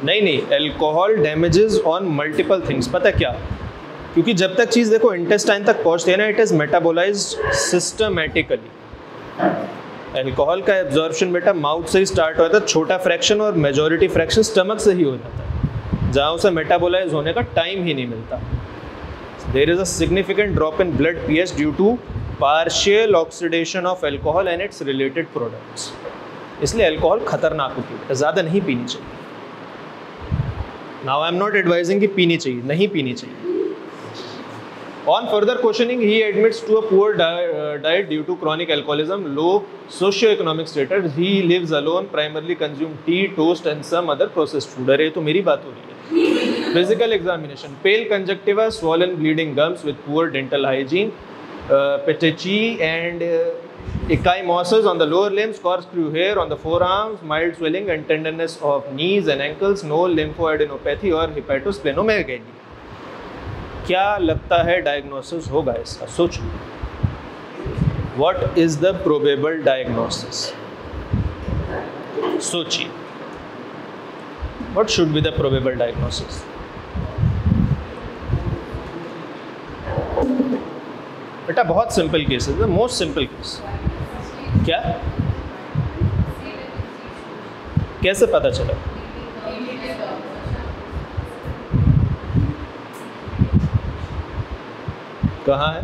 नहीं, alcohol damages on multiple things. पता क्या, क्योंकि जब तक चीज़ देखो इंटेस्टाइन तक पहुंचती है ना, it is metabolised systematically. Alcohol का एब्जॉर्प्शन बेटा माउथ से ही स्टार्ट होता है, छोटा फ्रैक्शन और मेजॉरिटी फ्रैक्शन स्टमक से ही हो जाता है, जहाँ उसे मेटाबोलाइज होने का टाइम ही नहीं मिलता। There is a significant drop in blood pH due to partial oxidation of alcohol and its related products. इसलिए एल्कोहल खतरनाक होती है, ज़्यादा नहीं पीनी चाहिए। Now I am not advising कि पीनी चाहिए, नहीं पीनी चाहिए। On further questioning, he admits to a poor diet due to chronic alcoholism, low socio-economic status. He lives alone, primarily consume tea, toast, and some other processed food. अरे तो मेरी बात हो रही है। Physical examination: pale conjunctiva, swollen bleeding gums with poor dental hygiene, petechiae and ecchymosis on the lower limbs, corkscrew hair on the forearms, mild swelling and tenderness of knees and ankles, no lymphoadenopathy or hepatosplenomegaly। क्या लगता है diagnosis होगा इसका? सोचो, what is the probable diagnosis? सोचिए, what should be the probable diagnosis? बेटा बहुत simple case है, मोस्ट सिंपल केस। क्या? कैसे पता चला? कहाँ है?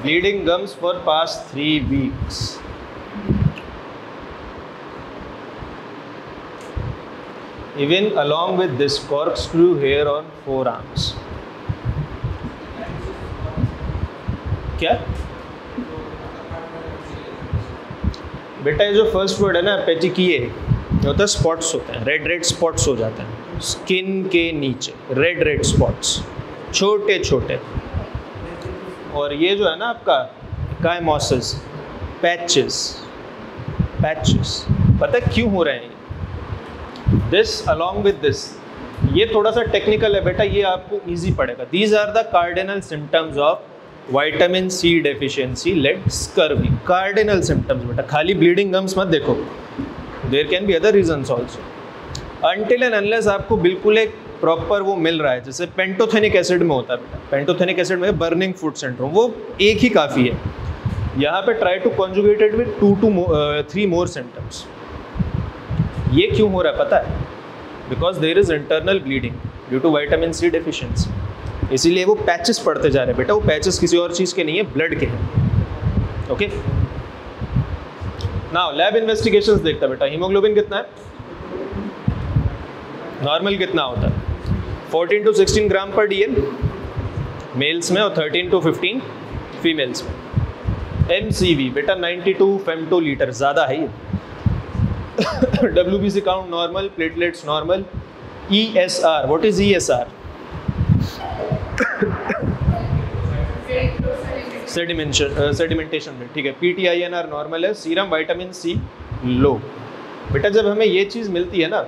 Bleeding gums for past 3 weeks। Even along with this corkscrew hair on forearms। क्या बेटा, ये जो फर्स्ट वर्ड है ना पेटिकिए, होता है स्पॉट्स होते हैं, रेड स्पॉट्स हो जाते हैं स्किन के नीचे, रेड स्पॉट्स छोटे छोटे। और ये जो है ना आपका एकाइमोसिस, पैचेस, पता है क्यों हो रहे हैं? दिस अलॉन्ग विद दिस, ये थोड़ा सा टेक्निकल है बेटा, ये आपको इजी पड़ेगा। These are the cardinal symptoms of vitamin C deficiency led scurvy. Cardinal symptoms बेटा, खाली ब्लीडिंग गम्स मत देखो, there can be other reasons also. Until and unless आपको बिल्कुल एक प्रॉपर वो मिल रहा है, जैसे पेंटोथेनिक एसिड में होता है बेटा, पेंटोथेनिक एसिड में बर्निंग फूड सिंड्रोम, वो एक ही काफ़ी है। यहाँ पे try to conjugated with 2 to 3 more symptoms. ये क्यों हो रहा है पता है? Because there is internal bleeding due to vitamin C deficiency, इसीलिए वो पैचेस पड़ते जा रहे हैं बेटा। वो पैचेस किसी और चीज़ के नहीं है, ब्लड के हैं। ओके, नाउ लैब इन्वेस्टिगेशंस देखता है बेटा। हीमोग्लोबिन कितना है? नॉर्मल कितना होता है? 14 to 16 ग्राम पर DL मेल्स में और 13 to 15 फीमेल्स में। MCV बेटा 92 femtoliter, ज़्यादा है ये। WBC count normal, platelets normal. ESR, what is ESR? Sedimentation में, ठीक है। PTINR नॉर्मल है। सीरम विटामिन C लो। बेटा जब हमें ये चीज़ मिलती है ना,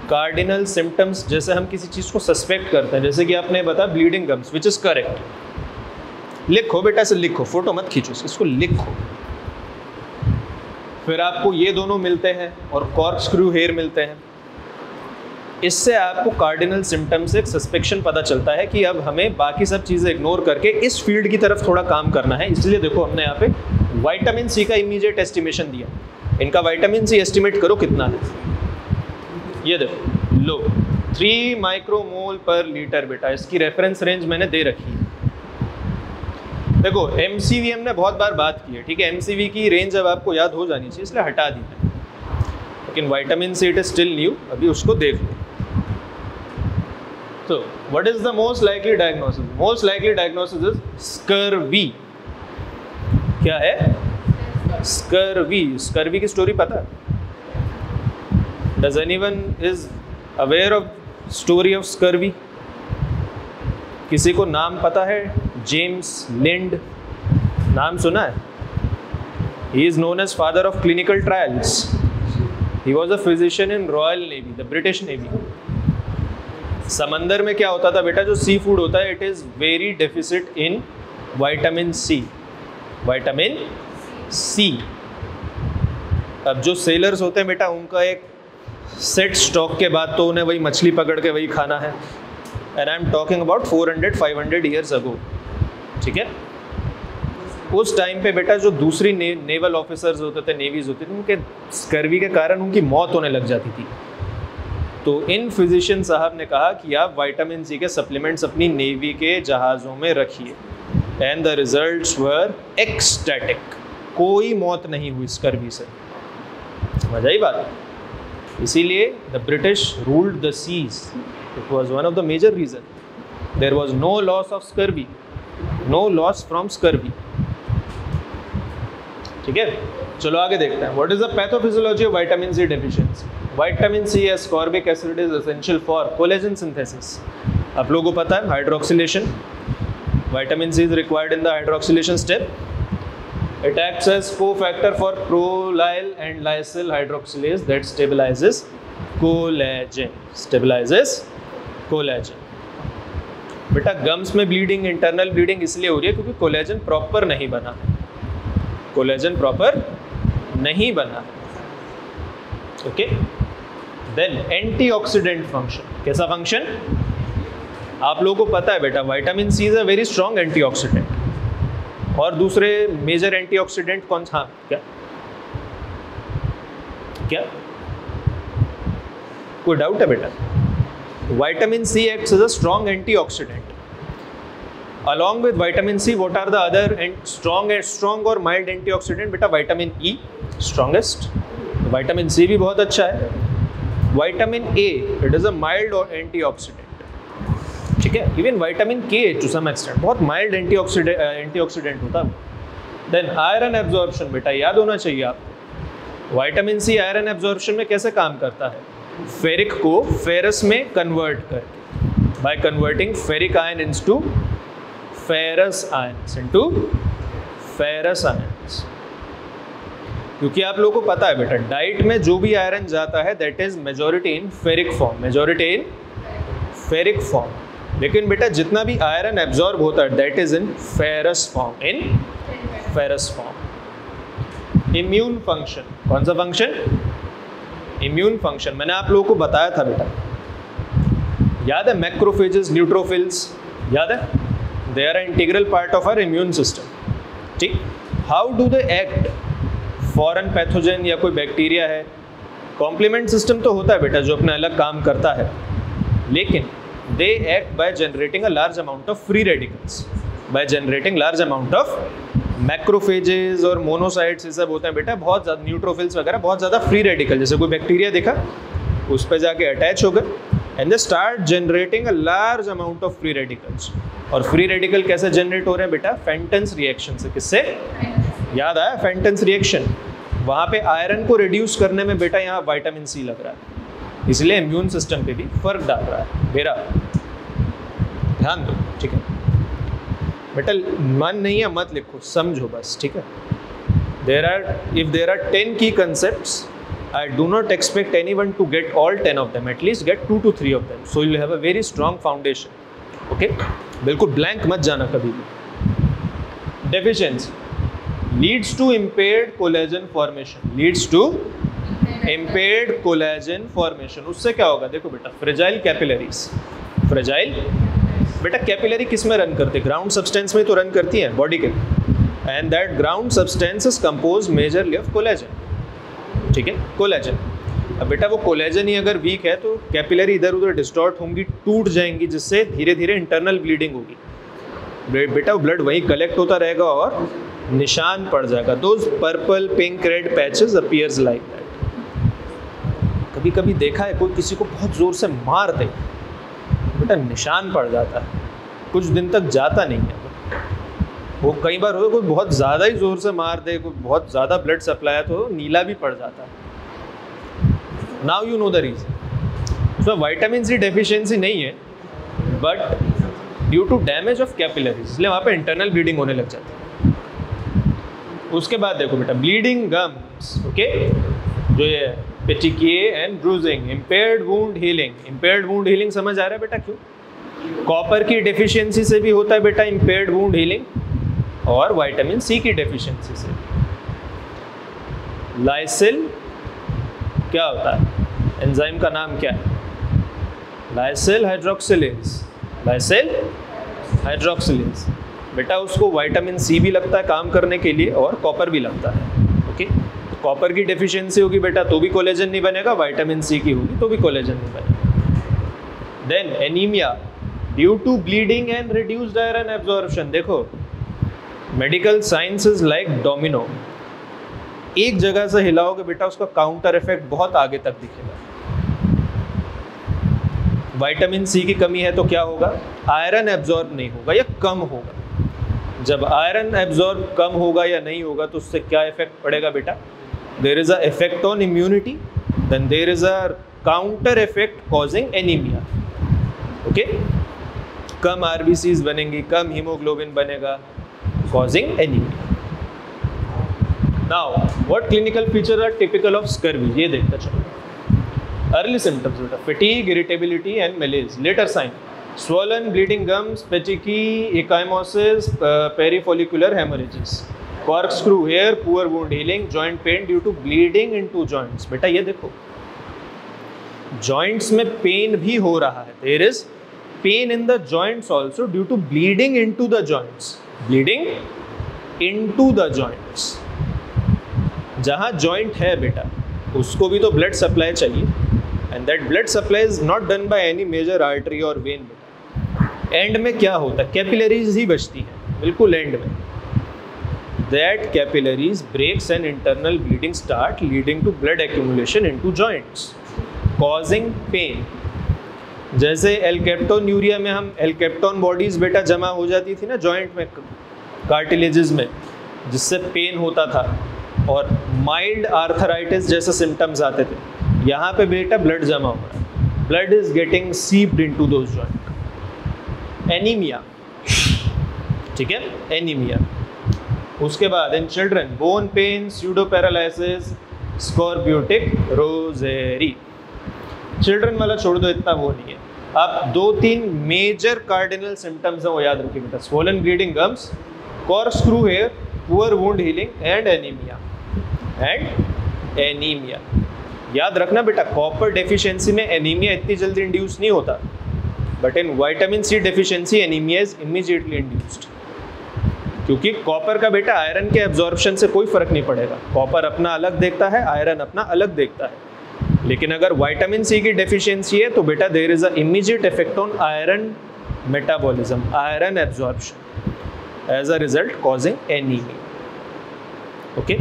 कार्डिनल सिम्टम्स, जैसे हम किसी चीज़ को सस्पेक्ट करते हैं, जैसे कि आपने बताया bleeding gums, which is correct. लिखो बेटा, ऐसे लिखो, फोटो मत खींचो, इसको लिखो। फिर आपको ये दोनों मिलते हैं और कॉर्कस्क्रू हेयर मिलते हैं। इससे आपको कार्डिनल सिम्टम से एक सस्पेक्शन पता चलता है कि अब हमें बाकी सब चीज़ें इग्नोर करके इस फील्ड की तरफ थोड़ा काम करना है। इसलिए देखो हमने यहाँ पे विटामिन सी का इमीडिएट एस्टिमेशन दिया। इनका विटामिन सी एस्टिमेट करो कितना है, ये देखो लो 3 माइक्रोमोल पर लीटर बेटा। इसकी रेफरेंस रेंज मैंने दे रखी है। देखो MCV हमने बहुत बार बात की है, ठीक है। MCV की रेंज अब आपको याद हो जानी चाहिए, इसलिए हटा दी है। लेकिन vitamin see it is still new, अभी उसको देख लो। तो what is the most likely diagnosis? Most likely diagnosis is scurvy. क्या है? स्कर्वी। स्कर्वी की स्टोरी पता है? Does anyone is aware of story of scurvy? किसी को नाम पता है? जेम्स लिंड, नाम सुना है? He is known as father of clinical trials. He was a physician in Royal Navy, the British Navy. समंदर में क्या होता था बेटा, जो सी फूड होता है, it is very deficit in vitamin C. Vitamin C. अब जो सेलर्स होते हैं बेटा, उनका एक सेट स्टॉक के बाद तो उन्हें वही मछली पकड़ के वही खाना है। And I am talking about 400-500 years ago, ठीक है। उस टाइम पे बेटा जो दूसरी नेवल ऑफिसर्स होते थे, नेवीज होती थी, उनके स्कर्वी के कारण उनकी मौत होने लग जाती थी। तो इन फिजिशियन साहब ने कहा कि आप विटामिन सी के सप्लीमेंट्स अपनी नेवी के जहाज़ों में रखिए, and the results were ecstatic. कोई मौत नहीं हुई स्कर्वी से, समझ आई बात। इसीलिए the British ruled the seas, it was one of the major reason. There was no loss of scurvy, no loss from scurvy, ठीक है। चलो आगे देखते हैं, what is the pathophysiology of vitamin C deficiency. Vitamin C ascorbic acid is essential for collagen synthesis. आप लोगों को पता है hydroxylation, vitamin C is required in the hydroxylation step. It acts as cofactor for prolyl and lysyl hydroxylase that stabilizes collagen. Stabilizes collagen. बेटा gums में bleeding, internal bleeding इसलिए हो रही है क्योंकि कोलेजन प्रॉपर नहीं बना है, कोलेजन प्रॉपर नहीं बना है, ओके। देन एंटीऑक्सीडेंट फंक्शन, कैसा फंक्शन आप लोगों को पता है बेटा, vitamin C is a very strong antioxidant. और दूसरे मेजर एंटीऑक्सीडेंट कौन सा, क्या क्या कोई डाउट है बेटा? Vitamin C acts as a strong antioxidant. Along with vitamin C what are the other strong और माइल्ड एंटीऑक्सीडेंट? बेटा vitamin E strongest, vitamin C भी बहुत अच्छा है। Vitamin A it is a mild और एंटीऑक्सीडेंट, ठीक है। Even vitamin K to some extent बहुत माइल्ड एंटीऑक्सीडेंट होता है। देन आयरन एब्जॉर्प्शन, बेटा याद होना चाहिए आपको, विटामिन सी आयरन एब्जॉर्प्शन में कैसे काम करता है? फेरिक को फेरस में कन्वर्ट करके, by converting ferric ion into ferrous ions, into ferrous ions. क्योंकि आप लोगों को पता है बेटा, डाइट में जो भी आयरन जाता है that is majority in ferric form, majority in ferric form. लेकिन बेटा जितना भी आयरन एब्जॉर्ब होता है that is in ferrous form, in ferrous form. Immune function, कौन सा फंक्शन? Immune function. मैंने आप लोगों को बताया था बेटा, याद है? मैक्रोफेजेस, न्यूट्रोफिल्स, याद है? They are integral part of our immune system, ठीक। How do they act? Foreign pathogen या कोई बैक्टीरिया है, कॉम्प्लीमेंट सिस्टम तो होता है बेटा जो अपना अलग काम करता है, लेकिन they act by generating a large amount of free radicals, by generating large amount of macrophages और monocytes, ये सब होते हैं बेटा, बहुत ज़्यादा न्यूट्रोफिल्स वगैरह, बहुत ज़्यादा फ्री रेडिकल। जैसे कोई बैक्टीरिया देखा, उस पर जाके अटैच हो गए and they start generating a large amount of free radicals. और फ्री रेडिकल कैसे जनरेट हो रहे हैं बेटा? फेंटन्स रिएक्शन से। किससे? याद आया फेंटन्स रिएक्शन? वहाँ पे आयरन को रिड्यूस करने में बेटा यहाँ विटामिन सी लग रहा है, इसलिए इम्यून सिस्टम पे भी फर्क डाल रहा है। मेरा ध्यान दो, ठीक है बेटा, मन नहीं है मत लिखो, समझो बस, ठीक है। इफ देर आर 10 की concepts, I do not expect anyone to get all 10 of them, at least get 2 to 3 of them, so you have a very strong foundation, okay. बिल्कुल ब्लैंक मत जाना कभी भी। Deficiency leads to impaired collagen formation, leads to impaired collagen formation. उससे क्या होगा? देखो बेटा, फ्रेजाइल कैपिलरीज, फ्रेजाइल बेटा कैपिलरी किस में रन करते? ग्राउंड सब्सटेंस में तो रन करती है बॉडी के, and that ground substance is compose majorly of collagen, ठीक है, कोलेजन। अब बेटा वो कोलेजन ही अगर वीक है तो कैपिलरी इधर उधर डिस्टॉर्ट होंगी, टूट जाएंगी, जिससे धीरे धीरे इंटरनल ब्लीडिंग होगी। बेटा वो ब्लड वहीं कलेक्ट होता रहेगा और निशान पड़ जाएगा। Those purple pink red patches appears like that. कभी कभी देखा है कोई किसी को बहुत ज़ोर से मार दे, बेटा निशान पड़ जाता है, कुछ दिन तक जाता नहीं है वो। कई बार हो कोई बहुत ज़्यादा ही ज़ोर से मार दे, कोई बहुत ज़्यादा ब्लड सप्लाई है तो नीला भी पड़ जाता है। Now you know the reason. उसमें विटामिन सी डेफिशिएंसी नहीं है, but due to damage of capillaries, इसलिए वहाँ पे इंटरनल ब्लीडिंग होने लग जाती है। उसके बाद देखो बेटा, ब्लीडिंग गम्स, ओके, जो ये पेचिकिए and bruising, impaired wound healing. Impaired wound healing समझ आ रहा है बेटा क्यों? कॉपर की डेफिशिएंसी से भी होता है बेटा इम्पेयर्ड वुंड हीलिंग, और विटामिन सी की डेफिशिएंसी से। लाइसिल क्या होता है? एंजाइम का नाम क्या है? Lysyl hydroxylase. Lysyl hydroxylase. बेटा उसको विटामिन सी भी लगता है काम करने के लिए और कॉपर भी लगता है। ओके, तो कॉपर की डेफिशिएंसी होगी बेटा तो भी कोलेजन नहीं बनेगा, विटामिन सी की होगी तो भी कोलेजन नहीं बनेगा। Then anaemia due to bleeding and reduced iron absorption. देखो medical science is like domino, एक जगह से हिलाओगे बेटा उसका काउंटर इफेक्ट बहुत आगे तक दिखेगा। विटामिन सी की कमी है तो क्या होगा? आयरन एब्जॉर्ब नहीं होगा या कम होगा। जब आयरन एब्जॉर्ब कम होगा या नहीं होगा तो उससे क्या इफेक्ट पड़ेगा बेटा? There is a effect on immunity, then there is a counter effect causing anaemia. Okay, कम आरबीसीज बनेंगी, कम हीमोग्लोबिन बनेगा, causing anaemia. Now what clinical feature are typical of scurvy, ये देखते चलो। अर्ली सिम्टम्स बेटा fatigue, irritability and malaise. Later sign swollen bleeding gums, petechiae, ecchymosis, perifollicular hemorrhages, corkscrew hair, poor wound healing, joint pain due to bleeding into joints। बेटा ये देखो joints में pen भी हो रहा है, there is pain in the joints also due to bleeding into the joints, bleeding into the joints। जहाँ joint है बेटा उसको भी तो blood supply चाहिए, and that blood supply is not done by any major artery or vein। And में क्या होता है? कैपिलरीज ही बचती हैं बिल्कुल एंड में। That capillaries breaks and internal bleeding start leading to blood accumulation into joints causing pain. जैसे alkaptonuria में हम एल्केप्टोन बॉडीज बेटा जमा हो जाती थी ना जॉइंट में, कार्टिलेजेस में, जिससे पेन होता था और माइल्ड आर्थराइटिस जैसे सिम्टम्स आते थे। यहाँ पे बेटा ब्लड जमा हो रहा है, blood is getting seeped into those joint. Anaemia, ठीक है, एनीमिया। उसके बाद in children bone pain, pseudo paralysis, scorbutic rosary. Children वाला छोड़ दो, इतना वो नहीं है। आप 2-3 मेजर कार्डिनल सिम्टम्स हैं वो याद रखिए बेटा, swollen bleeding gums, corkscrew hair, poor wound healing and anaemia. And anaemia याद रखना बेटा, कॉपर डेफिशिएंसी में एनीमिया इतनी जल्दी इंड्यूस नहीं होता, but in vitamin C deficiency anaemia is immediately induced. क्योंकि कॉपर का बेटा आयरन के एब्जॉर्प्शन से कोई फर्क नहीं पड़ेगा, कॉपर अपना अलग देखता है, आयरन अपना अलग देखता है। लेकिन अगर विटामिन सी की डेफिशिएंसी है तो बेटा there is a immediate effect on iron metabolism, iron absorption, as a result causing anaemia. Okay,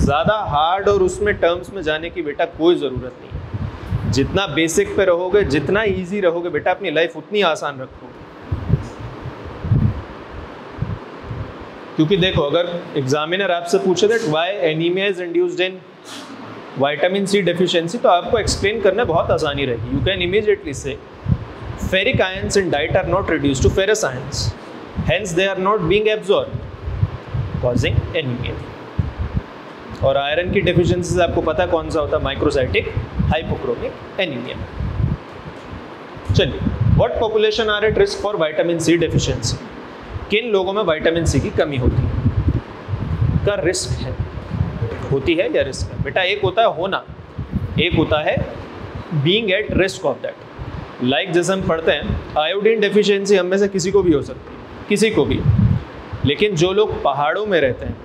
ज़्यादा हार्ड और उसमें टर्म्स में जाने की बेटा कोई ज़रूरत नहीं है। जितना बेसिक पे रहोगे, जितना इजी रहोगे बेटा, अपनी लाइफ उतनी आसान रखोगे। क्योंकि देखो अगर एग्जामिनर आपसे पूछे that why anaemia is induced in vitamin C deficiency, तो आपको एक्सप्लेन करना बहुत आसानी रहेगी। You can immediately say ferric ions in diet are not reduced to ferrous ions, hence they are not being absorbed causing anaemia. और iron की deficiency से आपको पता कौन सा होता है? Microcytic hypochromic anaemia. चलिए, what population are at risk for vitamin C deficiency? किन लोगों में विटामिन सी की कमी होती है, का रिस्क है, होती है या रिस्क है? बेटा एक होता है होना, एक होता है being at risk of that. Like जैसे हम पढ़ते हैं आयोडीन डेफिशिएंसी हम में से किसी को भी हो सकती है, किसी को भी। लेकिन जो लोग पहाड़ों में रहते हैं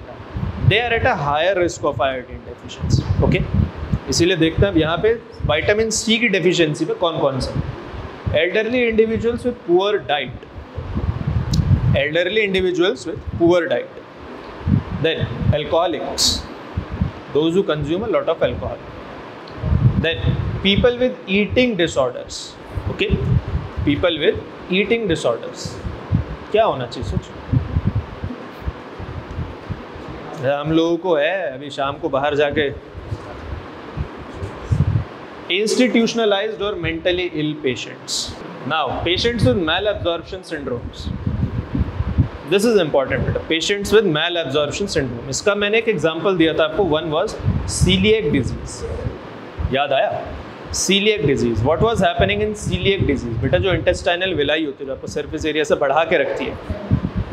they are at a higher risk of iodine deficiency. Okay, इसीलिए देखते हैं यहाँ पे विटामिन सी की डेफिशिएंसी पे कौन कौन सा? Elderly individuals with poor diet, elderly individuals with poor diet, then alcoholics, those who consume a lot of alcohol, then people with eating disorders। okay, people with eating disorders क्या होना चाहिए? सोचो, हम लोगों को है अभी शाम को बाहर जाके institutionalized or mentally ill patients। now patients with malabsorption syndromes, this is important बेटा, patients with malabsorption syndrome. इसका मैंने एक एग्जांपल दिया था आपको, वन वाज सीलिएक डिजीज। याद आया? Coeliac disease, what was happening in coeliac disease? बेटा जो इंटेस्टाइनल विलाई होती है, जो आपको सरफेस एरिया से बढ़ा के रखती है,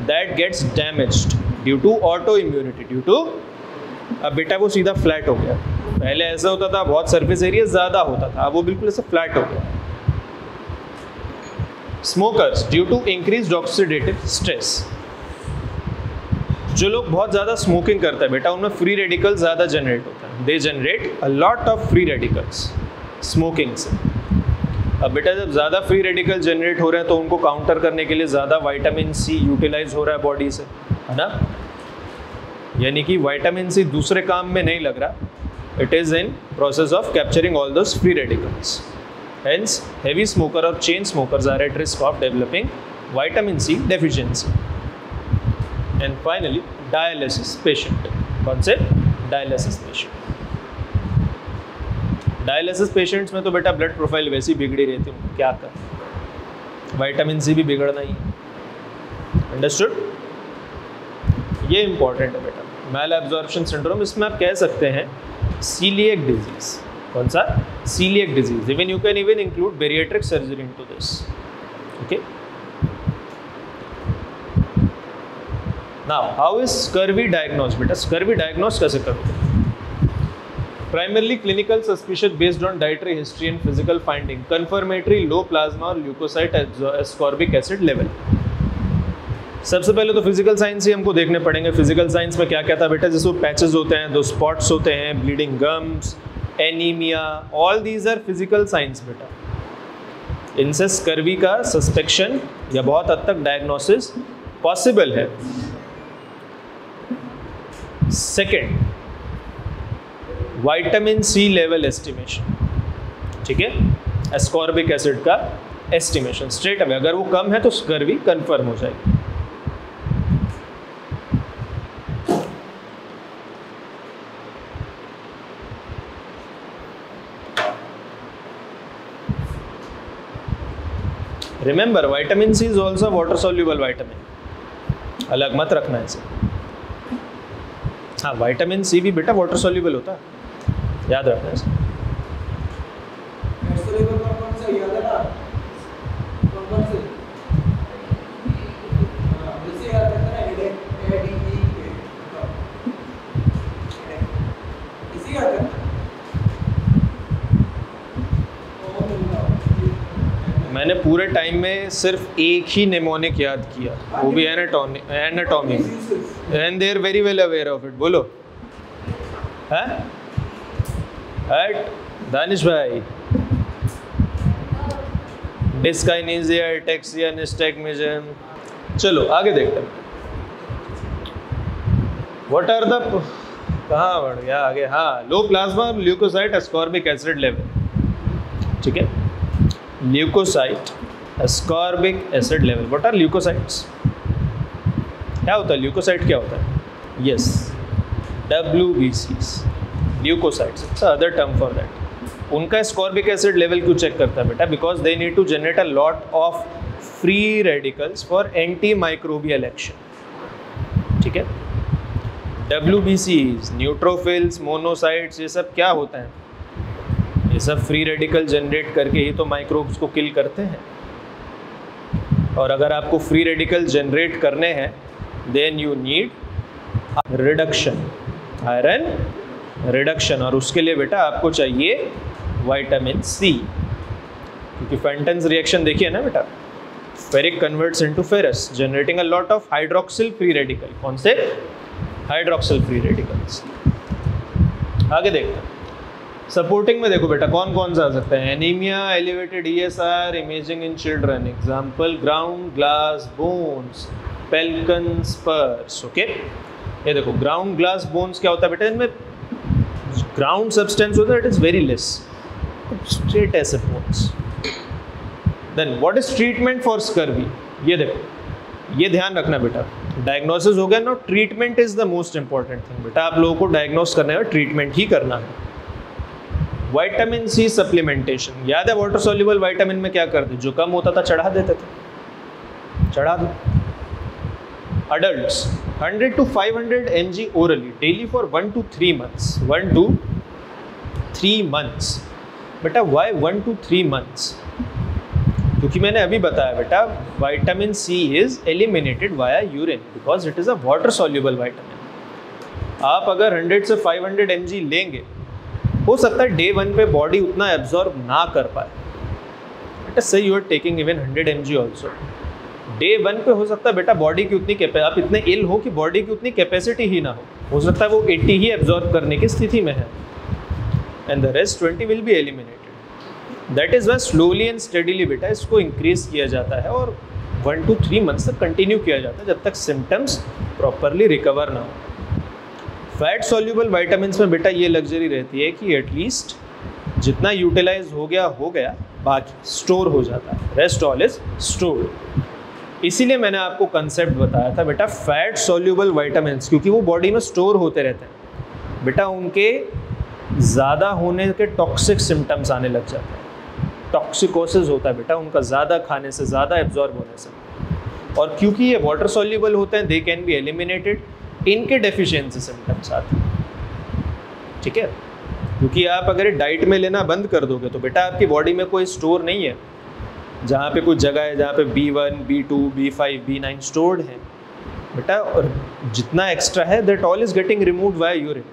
that gets damaged due to auto immunity, due to, अब बेटा वो सीधा फ्लैट हो गया, पहले ऐसा होता था, बहुत सरफेस एरिया ज़्यादा होता था, अब वो बिल्कुल ऐसा फ्लैट हो गया। Smokers due to increase oxidative stress, जो लोग बहुत ज़्यादा स्मोकिंग करते हैं बेटा उनमें फ्री रेडिकल ज़्यादा जनरेट होता है, they generate a lot of free radicals smoking से। अब बेटा जब ज़्यादा फ्री रेडिकल जनरेट हो रहे हैं तो उनको काउंटर करने के लिए ज़्यादा विटामिन सी यूटिलाइज हो रहा है बॉडी से, है ना, यानी कि विटामिन सी दूसरे काम में नहीं लग रहा, it is in process of capturing all those free radicals. Hence heavy smoker और chain smokers are at risk of developing vitamin C deficiency. And finally dialysis patient, कौन से? Dialysis patient. डायलिसिस पेशेंट्स में तो बेटा blood profile वैसी बिगड़ी रहती है, क्या कर, विटामिन सी भी बिगड़ना ही है। अंडरस्टूड? ये इंपॉर्टेंट है बेटा। मैल एब्जॉर्प्शन सिंड्रोम, इसमें आप कह सकते हैं सीलिएक डिजीज। कौन सा? Coeliac disease. Even you can even include bariatric surgery into this. Okay, now how is scurvy diagnose? बेटा स्कर्वी डायग्नोज कैसे करोगे? Primarily clinical suspicion based on dietary history and physical finding, confirmatory low plasma और leukocyte ascorbic acid level। सबसे पहले तो physical science ही हमको देखने पड़ेंगे। फिजिकल साइंस में क्या क्या था बेटा? जैसे पैचेस होते हैं, दो स्पॉट्स होते हैं, bleeding gums, anaemia, all these are physical science बेटा। इनसे स्कर्वी का सस्पेक्शन या बहुत हद तक डायग्नोसिस पॉसिबल है। Second, vitamin C level estimation, ठीक है, एस्कॉर्बिक एसिड का एस्टिमेशन स्ट्रेट अवे, अगर वो कम है तो स्कर्वी कंफर्म हो जाएगी। Remember vitamin C is also water soluble vitamin, अलग मत रखना इसे। हाँ, विटामिन सी भी बेटा वाटर सोल्यूबल होता है, याद रखना है। मैंने पूरे टाइम में सिर्फ एक ही नेमोनिक याद किया, वो भी anatomy, and they are very well aware of it. बोलो है दानिश भाई, डिस्काइनेसिया, एटेक्सिया, निस्टैग्मेशन। चलो आगे देखते हैं। व्हाट आर द, कहाँ बढ़ गया आगे? हाँ, low plasma leukocyte ascorbic acid level, ठीक है, leukocyte ascorbic acid level. What are leukocytes? क्या होता है ल्यूकोसाइट? क्या होता है? Yes, WBCs, leukocytes, it's other term for that. उनका एस्कॉर्बिक एसिड लेवल क्यों चेक करता है बेटा? Because they need to generate a lot of free radicals for antimicrobial action, ठीक है। WBCs, न्यूट्रोफिल्स, मोनोसाइट्स, ये सब क्या होता है? ये सब फ्री रेडिकल जनरेट करके ही तो माइक्रोब्स को किल करते हैं। और अगर आपको फ्री रेडिकल जनरेट करने हैं then you need reduction, iron reduction, और उसके लिए बेटा आपको चाहिए विटामिन सी, क्योंकि फेंटन्स रिएक्शन देखिए ना बेटा, ferric converts into ferrous generating a lot of hydroxyl free radical. कौन से? Hydroxyl free radicals. आगे देखते हैं। सपोर्टिंग में देखो बेटा कौन कौन सा आ सकता है? Anaemia, elevated ESR, imaging in children, example ground glass bones, Pelkan spurs. Okay, ये देखो ग्राउंड ग्लास बोन्स क्या होता है बेटा? इनमें ग्राउंड सब्सटेंस होता है, it is very less, straight ऐसे bones. Then what is treatment for scurvy? ये देखो, ये ध्यान रखना बेटा, डायग्नोसिस हो गया ना, treatment is the most important thing बेटा। आप लोगों को डायग्नोस करना है, ट्रीटमेंट ही करना है। विटामिन सी सप्लीमेंटेशन, याद है वाटर सोल्यूबल विटामिन में क्या करते? जो कम होता था चढ़ा देते थे, चढ़ा दो। Adults 100 to 500 mg orally daily for 1 to 3 months. 1 to 3 months. बेटा why 1 to 3 months? क्योंकि मैंने अभी बताया बेटा vitamin C is eliminated via urine because it is a water soluble vitamin. आप अगर 100 से 500 mg लेंगे हो सकता है डे 1 पे बॉडी उतना एब्जॉर्ब ना कर पाए, बेटा सही you are taking even 100 mg also, day 1 पे हो सकता है बेटा बॉडी की उतनी आप इतने इल हो कि बॉडी की उतनी कैपेसिटी ही ना हो सकता है वो 80 ही एब्जॉर्ब करने की स्थिति में है, and the rest 20 will be eliminated. That is why slowly and steadily बेटा इसको इंक्रीज किया जाता है और 1 to 3 मंथ्स तक कंटिन्यू किया जाता है जब तक सिम्टम्स प्रॉपरली रिकवर ना हो। फैट सॉल्युबल वाइटामिन में बेटा ये लग्जरी रहती है कि एटलीस्ट जितना यूटिलाइज हो गया, बाकी स्टोर हो जाता है, रेस्ट ऑल इज स्टोर्ड। इसीलिए मैंने आपको कंसेप्ट बताया था बेटा फैट सॉल्युबल वाइटामिन, क्योंकि वो बॉडी में स्टोर होते रहते हैं बेटा, उनके ज़्यादा होने के टॉक्सिक सिम्टम्स आने लग जाते हैं, टॉक्सिकोसिस होता है बेटा उनका ज़्यादा खाने से, ज़्यादा एब्जॉर्ब होने से, और क्योंकि ये वाटर सॉल्युबल होते हैं दे कैन बी एलिमिनेटेड, इनके डेफिशिएंसी सिम्टम्स आते हैं, ठीक है। क्योंकि आप अगर डाइट में लेना बंद कर दोगे तो बेटा आपकी बॉडी में कोई स्टोर नहीं है, जहाँ पे कुछ जगह है जहाँ पे B1, B2, B5, B9 stored है बेटा, और जितना एक्स्ट्रा है that all is getting removed by urine,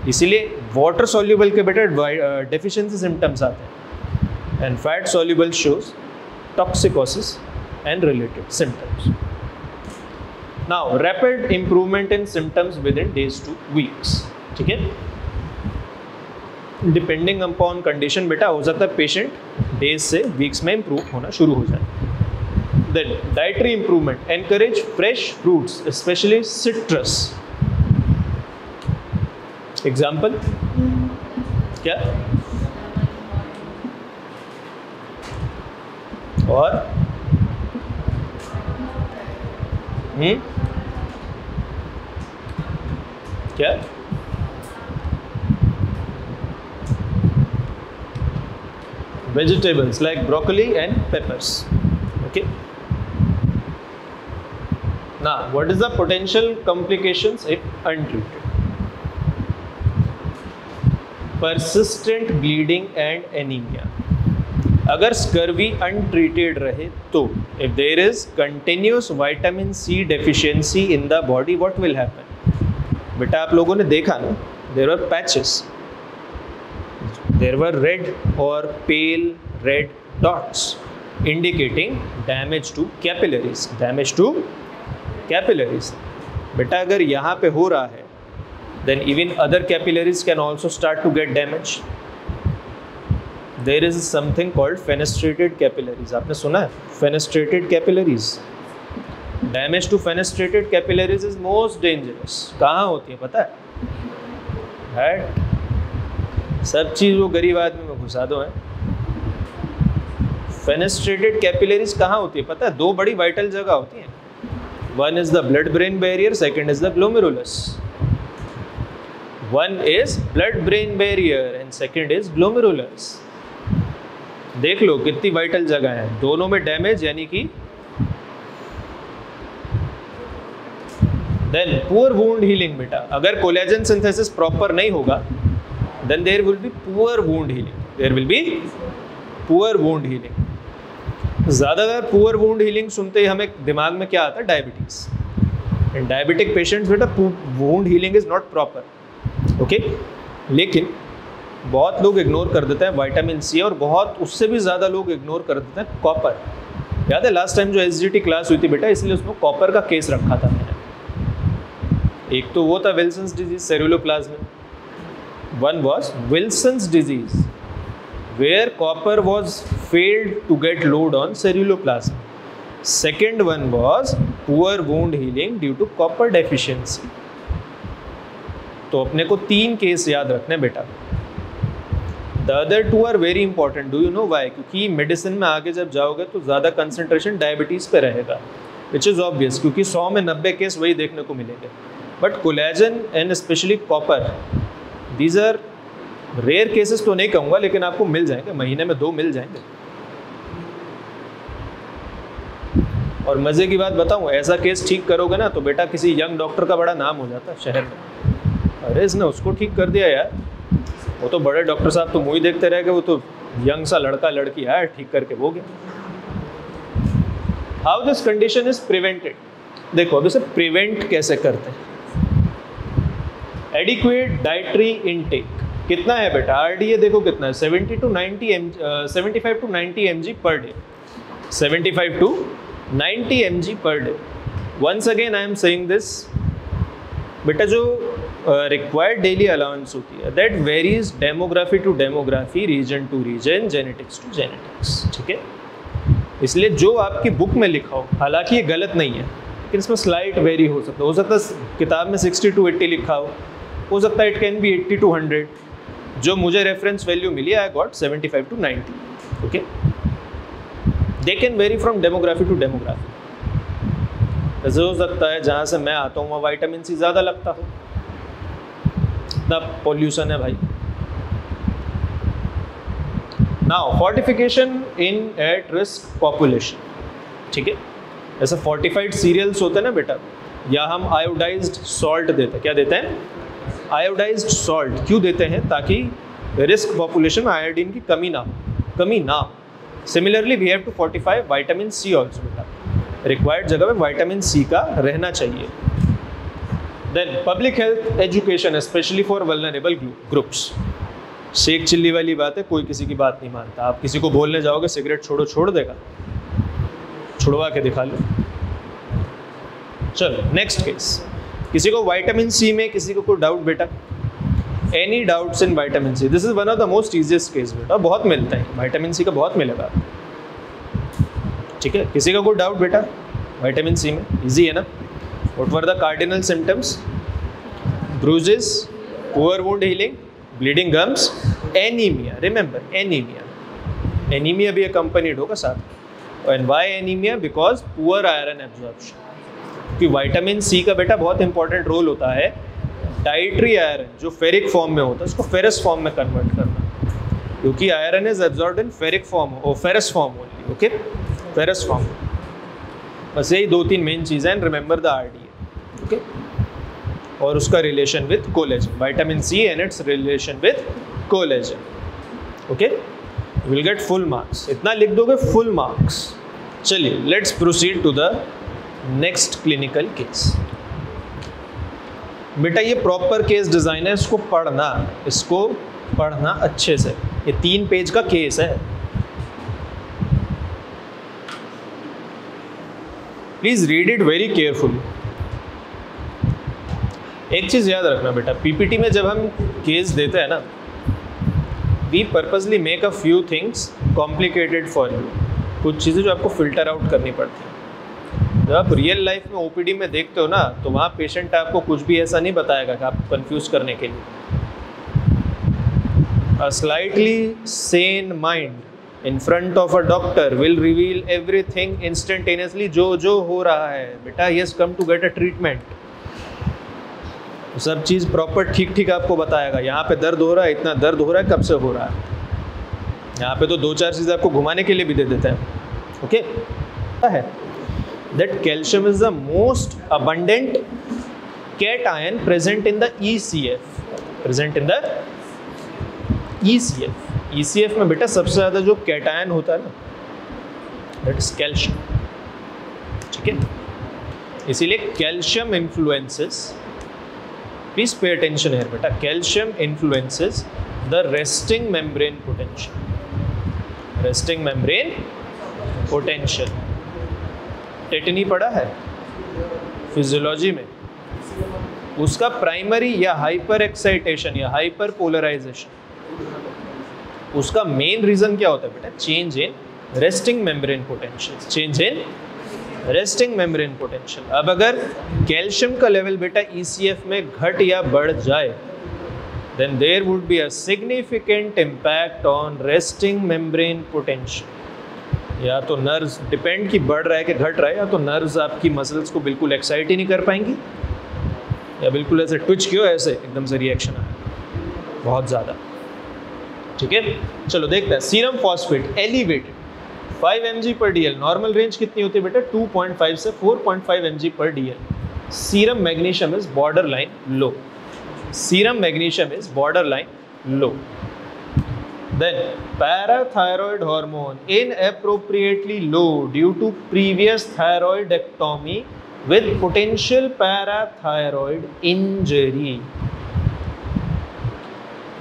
इसीलिए वाटर सॉल्युबल के बेटा डेफिशिएंसी सिम्टम्स आते हैं, and fat soluble shows toxicosis and related symptoms. Now rapid improvement in symptoms within days to weeks, ठीक है, डिपेंडिंग अपॉन कंडीशन बेटा हो सकता है पेशेंट डेज से वीक्स में इंप्रूव होना शुरू हो जाए। Then dietary improvement, encourage fresh fruits specially citrus, example क्या, और क्या vegetables like broccoli and peppers, okay. Now what is the potential complications if untreated? Persistent bleeding and anemia, अगर स्कर्वी अनट्रीटेड रहे तो if there is continuous vitamin C deficiency in the body what will happen, बेटा आप लोगों ने देखा ना there were patches, there were red और pale red dots indicating damage to capillaries, damage to capillaries. बेटा अगर यहाँ पे हो रहा है then even other capillaries can also start to get damage. There is something called fenestrated capillaries, आपने सुना है fenestrated capillaries? Damage to fenestrated capillaries is most dangerous। कहाँ होती है पता है? सब चीज़ वो गरीब आदमी में घुसा दो है। Fenestrated capillaries कहाँ होती है पता है? दो बड़ी वाइटल जगह होती हैं, one is the blood brain barrier, second is the glomerulus। One is blood brain barrier and second is glomerulus। देख लो कितनी वाइटल जगह है, दोनों में डैमेज यानी कि देन पुअर वुंड हीलिंग बेटा, अगर कोलेजन सिंथेसिस प्रॉपर नहीं होगा then there will be poor wound healing, there will be poor wound healing. ज़्यादातर पुअर वुंड हीलिंग सुनते ही हमें दिमाग में क्या आता है, डायबिटीज। इन डायबिटिक पेशेंट्स बेटा wound healing is not proper, okay. लेकिन बहुत लोग इग्नोर कर देते हैं विटामिन सी, और बहुत उससे भी ज़्यादा लोग इग्नोर कर देते हैं कॉपर। याद है लास्ट टाइम जो एसजीटी क्लास हुई थी बेटा, इसलिए उसमें कॉपर का केस रखा था मैंने। एक तो वो था Wilson's disease ceruloplasmin, one was Wilson's disease where copper was failed to get load on ceruloplasmin, second one was poor wound healing due to copper deficiency. तो अपने को 3 केस याद रखने बेटा। The other 2 are very important, do you know why? क्योंकि medicine में आगे जब जाओगे तो ज़्यादा कंसंट्रेशन डायबिटीज़ पे रहेगा, विच इज़ ऑब्वियस, क्योंकि 100 में 90 केस वही देखने को मिलेंगे। But collagen and specially copper, these are rare cases तो नहीं कहूँगा, लेकिन आपको मिल जाएंगे, महीने में 2 मिल जाएंगे। और मज़े की बात बताऊँ, ऐसा केस ठीक करोगे ना तो बेटा किसी यंग डॉक्टर का बड़ा नाम हो जाता है शहर में, अरे इसने उसको ठीक कर दिया यार, वो तो बड़े डॉक्टर साहब तो मूवी देखते रह गए, वो तो यंग सा लड़का लड़की है ठीक करके वो गया। How this condition is prevented, देखो अब इसे प्रिवेंट कैसे करते हैं। एडिक्वेट डाइटरी इनटेक, कितना है बेटा RDA देखो कितना है 75 to 90 mg per day 75 to 90 mg per day. Once again I am saying this बेटा जो रिक्वायर्ड डेली अलाउंस होती है that varies demography to demography, region to region, genetics to genetics, ठीक है। इसलिए जो आपकी बुक में लिखा हो, हालांकि ये गलत नहीं है लेकिन इसमें स्लाइट वेरी हो सकता है किताब में 60 to 80 लिखा हो सकता है इट कैन बी 80 to 100। जो मुझे रेफरेंस वैल्यू मिली I got 75 to 90, okay. They can vary from demography to demography. ऐसे हो सकता है जहाँ से मैं आता हूँ वहाँ विटामिन सी ज़्यादा लगता हो, इतना पॉल्यूशन है भाई। Now fortification in at risk population, ठीक है। ऐसे फोर्टिफाइड सीरियल्स होते हैं ना बेटा, या हम आयोडाइज्ड सॉल्ट देते हैं। क्या देते हैं? Iodised salt. क्यों देते हैं? ताकि रिस्क पॉपुलेशन में आयोडीन की कमी ना हो। Similarly we have to fortify vitamin C also बेटा, रिक्वायर्ड जगह में विटामिन सी का रहना चाहिए। Then public health education specially for vulnerable groups. Sheikh Chilli वाली बात है, कोई किसी की बात नहीं मानता। आप किसी को बोलने जाओगे सिगरेट छोड़ो, छोड़ देगा? छुड़वा के दिखा लो। चलो नेक्स्ट केस। किसी को विटामिन सी में, किसी को कोई डाउट बेटा? Any doubts in vitamin C? This is one of the most easiest case बेटा, बहुत मिलता है विटामिन सी का, बहुत मिलेगा, ठीक है। किसी का कोई डाउट बेटा विटामिन सी में? इजी है ना। What were the cardinal symptoms? Bruises, poor wound healing, bleeding gums, anaemia. Remember anaemia, anaemia भी अकम्पनीड होगा साथ। And why anaemia? Because poor iron absorption. कि विटामिन सी का बेटा बहुत इंपॉर्टेंट रोल होता है डाइटरी आयरन जो फेरिक फॉर्म में होता है उसको फेरस फॉर्म में कन्वर्ट करना, क्योंकि iron is absorbed in ferric form और ferrous form only, okay, ferrous form. बस यही 2-3 मेन चीज़ें हैं। रिमेंबर द RDA, ओके, और उसका relation with collagen, vitamin C and its relation with collagen, okay. Will get full marks, इतना लिख दोगे फुल मार्क्स। चलिए let's proceed to the next clinical case. बेटा ये प्रॉपर केस डिजाइन है, इसको पढ़ना अच्छे से। ये 3 पेज का केस है, please read it very carefully. एक चीज याद रखना बेटा, पीपीटी में जब हम केस देते हैं ना, we purposely make a few things complicated for you. कुछ चीज़ें जो आपको फिल्टर आउट करनी पड़ती है। जब आप रियल लाइफ में ओपीडी में देखते हो ना, तो वहाँ पेशेंट आपको कुछ भी ऐसा नहीं बताएगा कि आपको कंफ्यूज करने के लिए। A slightly sane mind in front of a doctor will reveal everything instantaneously. जो हो रहा है बेटा, he has come to get a treatment. सब चीज़ प्रॉपर ठीक आपको बताएगा। यहाँ पे दर्द हो रहा है, इतना दर्द हो रहा है, कब से हो रहा है। यहाँ पे तो 2-4 चीज़ें आपको घुमाने के लिए भी दे देते हैं, ओके। है that calcium is the most abundant cation present in the ECF, ECF में बेटा सबसे ज़्यादा जो कैटायन होता है ना, that is calcium, ठीक है। इसीलिए calcium influences, please pay attention है बेटा, calcium influences the resting membrane potential. Tetani पढ़ा है फिजियोलॉजी में, उसका प्राइमरी या हाइपर एक्साइटेशन या हाइपर पोलराइजेशन, उसका मेन रीजन क्या होता है बेटा? Change in resting membrane potential. अब अगर कैल्शियम का लेवल बेटा ECF में घट या बढ़ जाए, then there would be a significant impact on resting membrane potential। या तो नर्व्स डिपेंड कि बढ़ रहा है कि घट रहा है, या तो नर्व्स आपकी मसल्स को बिल्कुल एक्साइट ही नहीं कर पाएंगी, या बिल्कुल ऐसे ट्विच क्यों ऐसे एकदम से रिएक्शन आए बहुत ज़्यादा, ठीक है। चलो देखते हैं। Serum phosphate elevated 5 mg/dl। Normal range कितनी होती है बेटा? 2.5 से 4.5 mg/dl। Serum magnesium is border line low. Then parathyroid hormone inappropriately low due to previous thyroidectomy with potential parathyroid injury।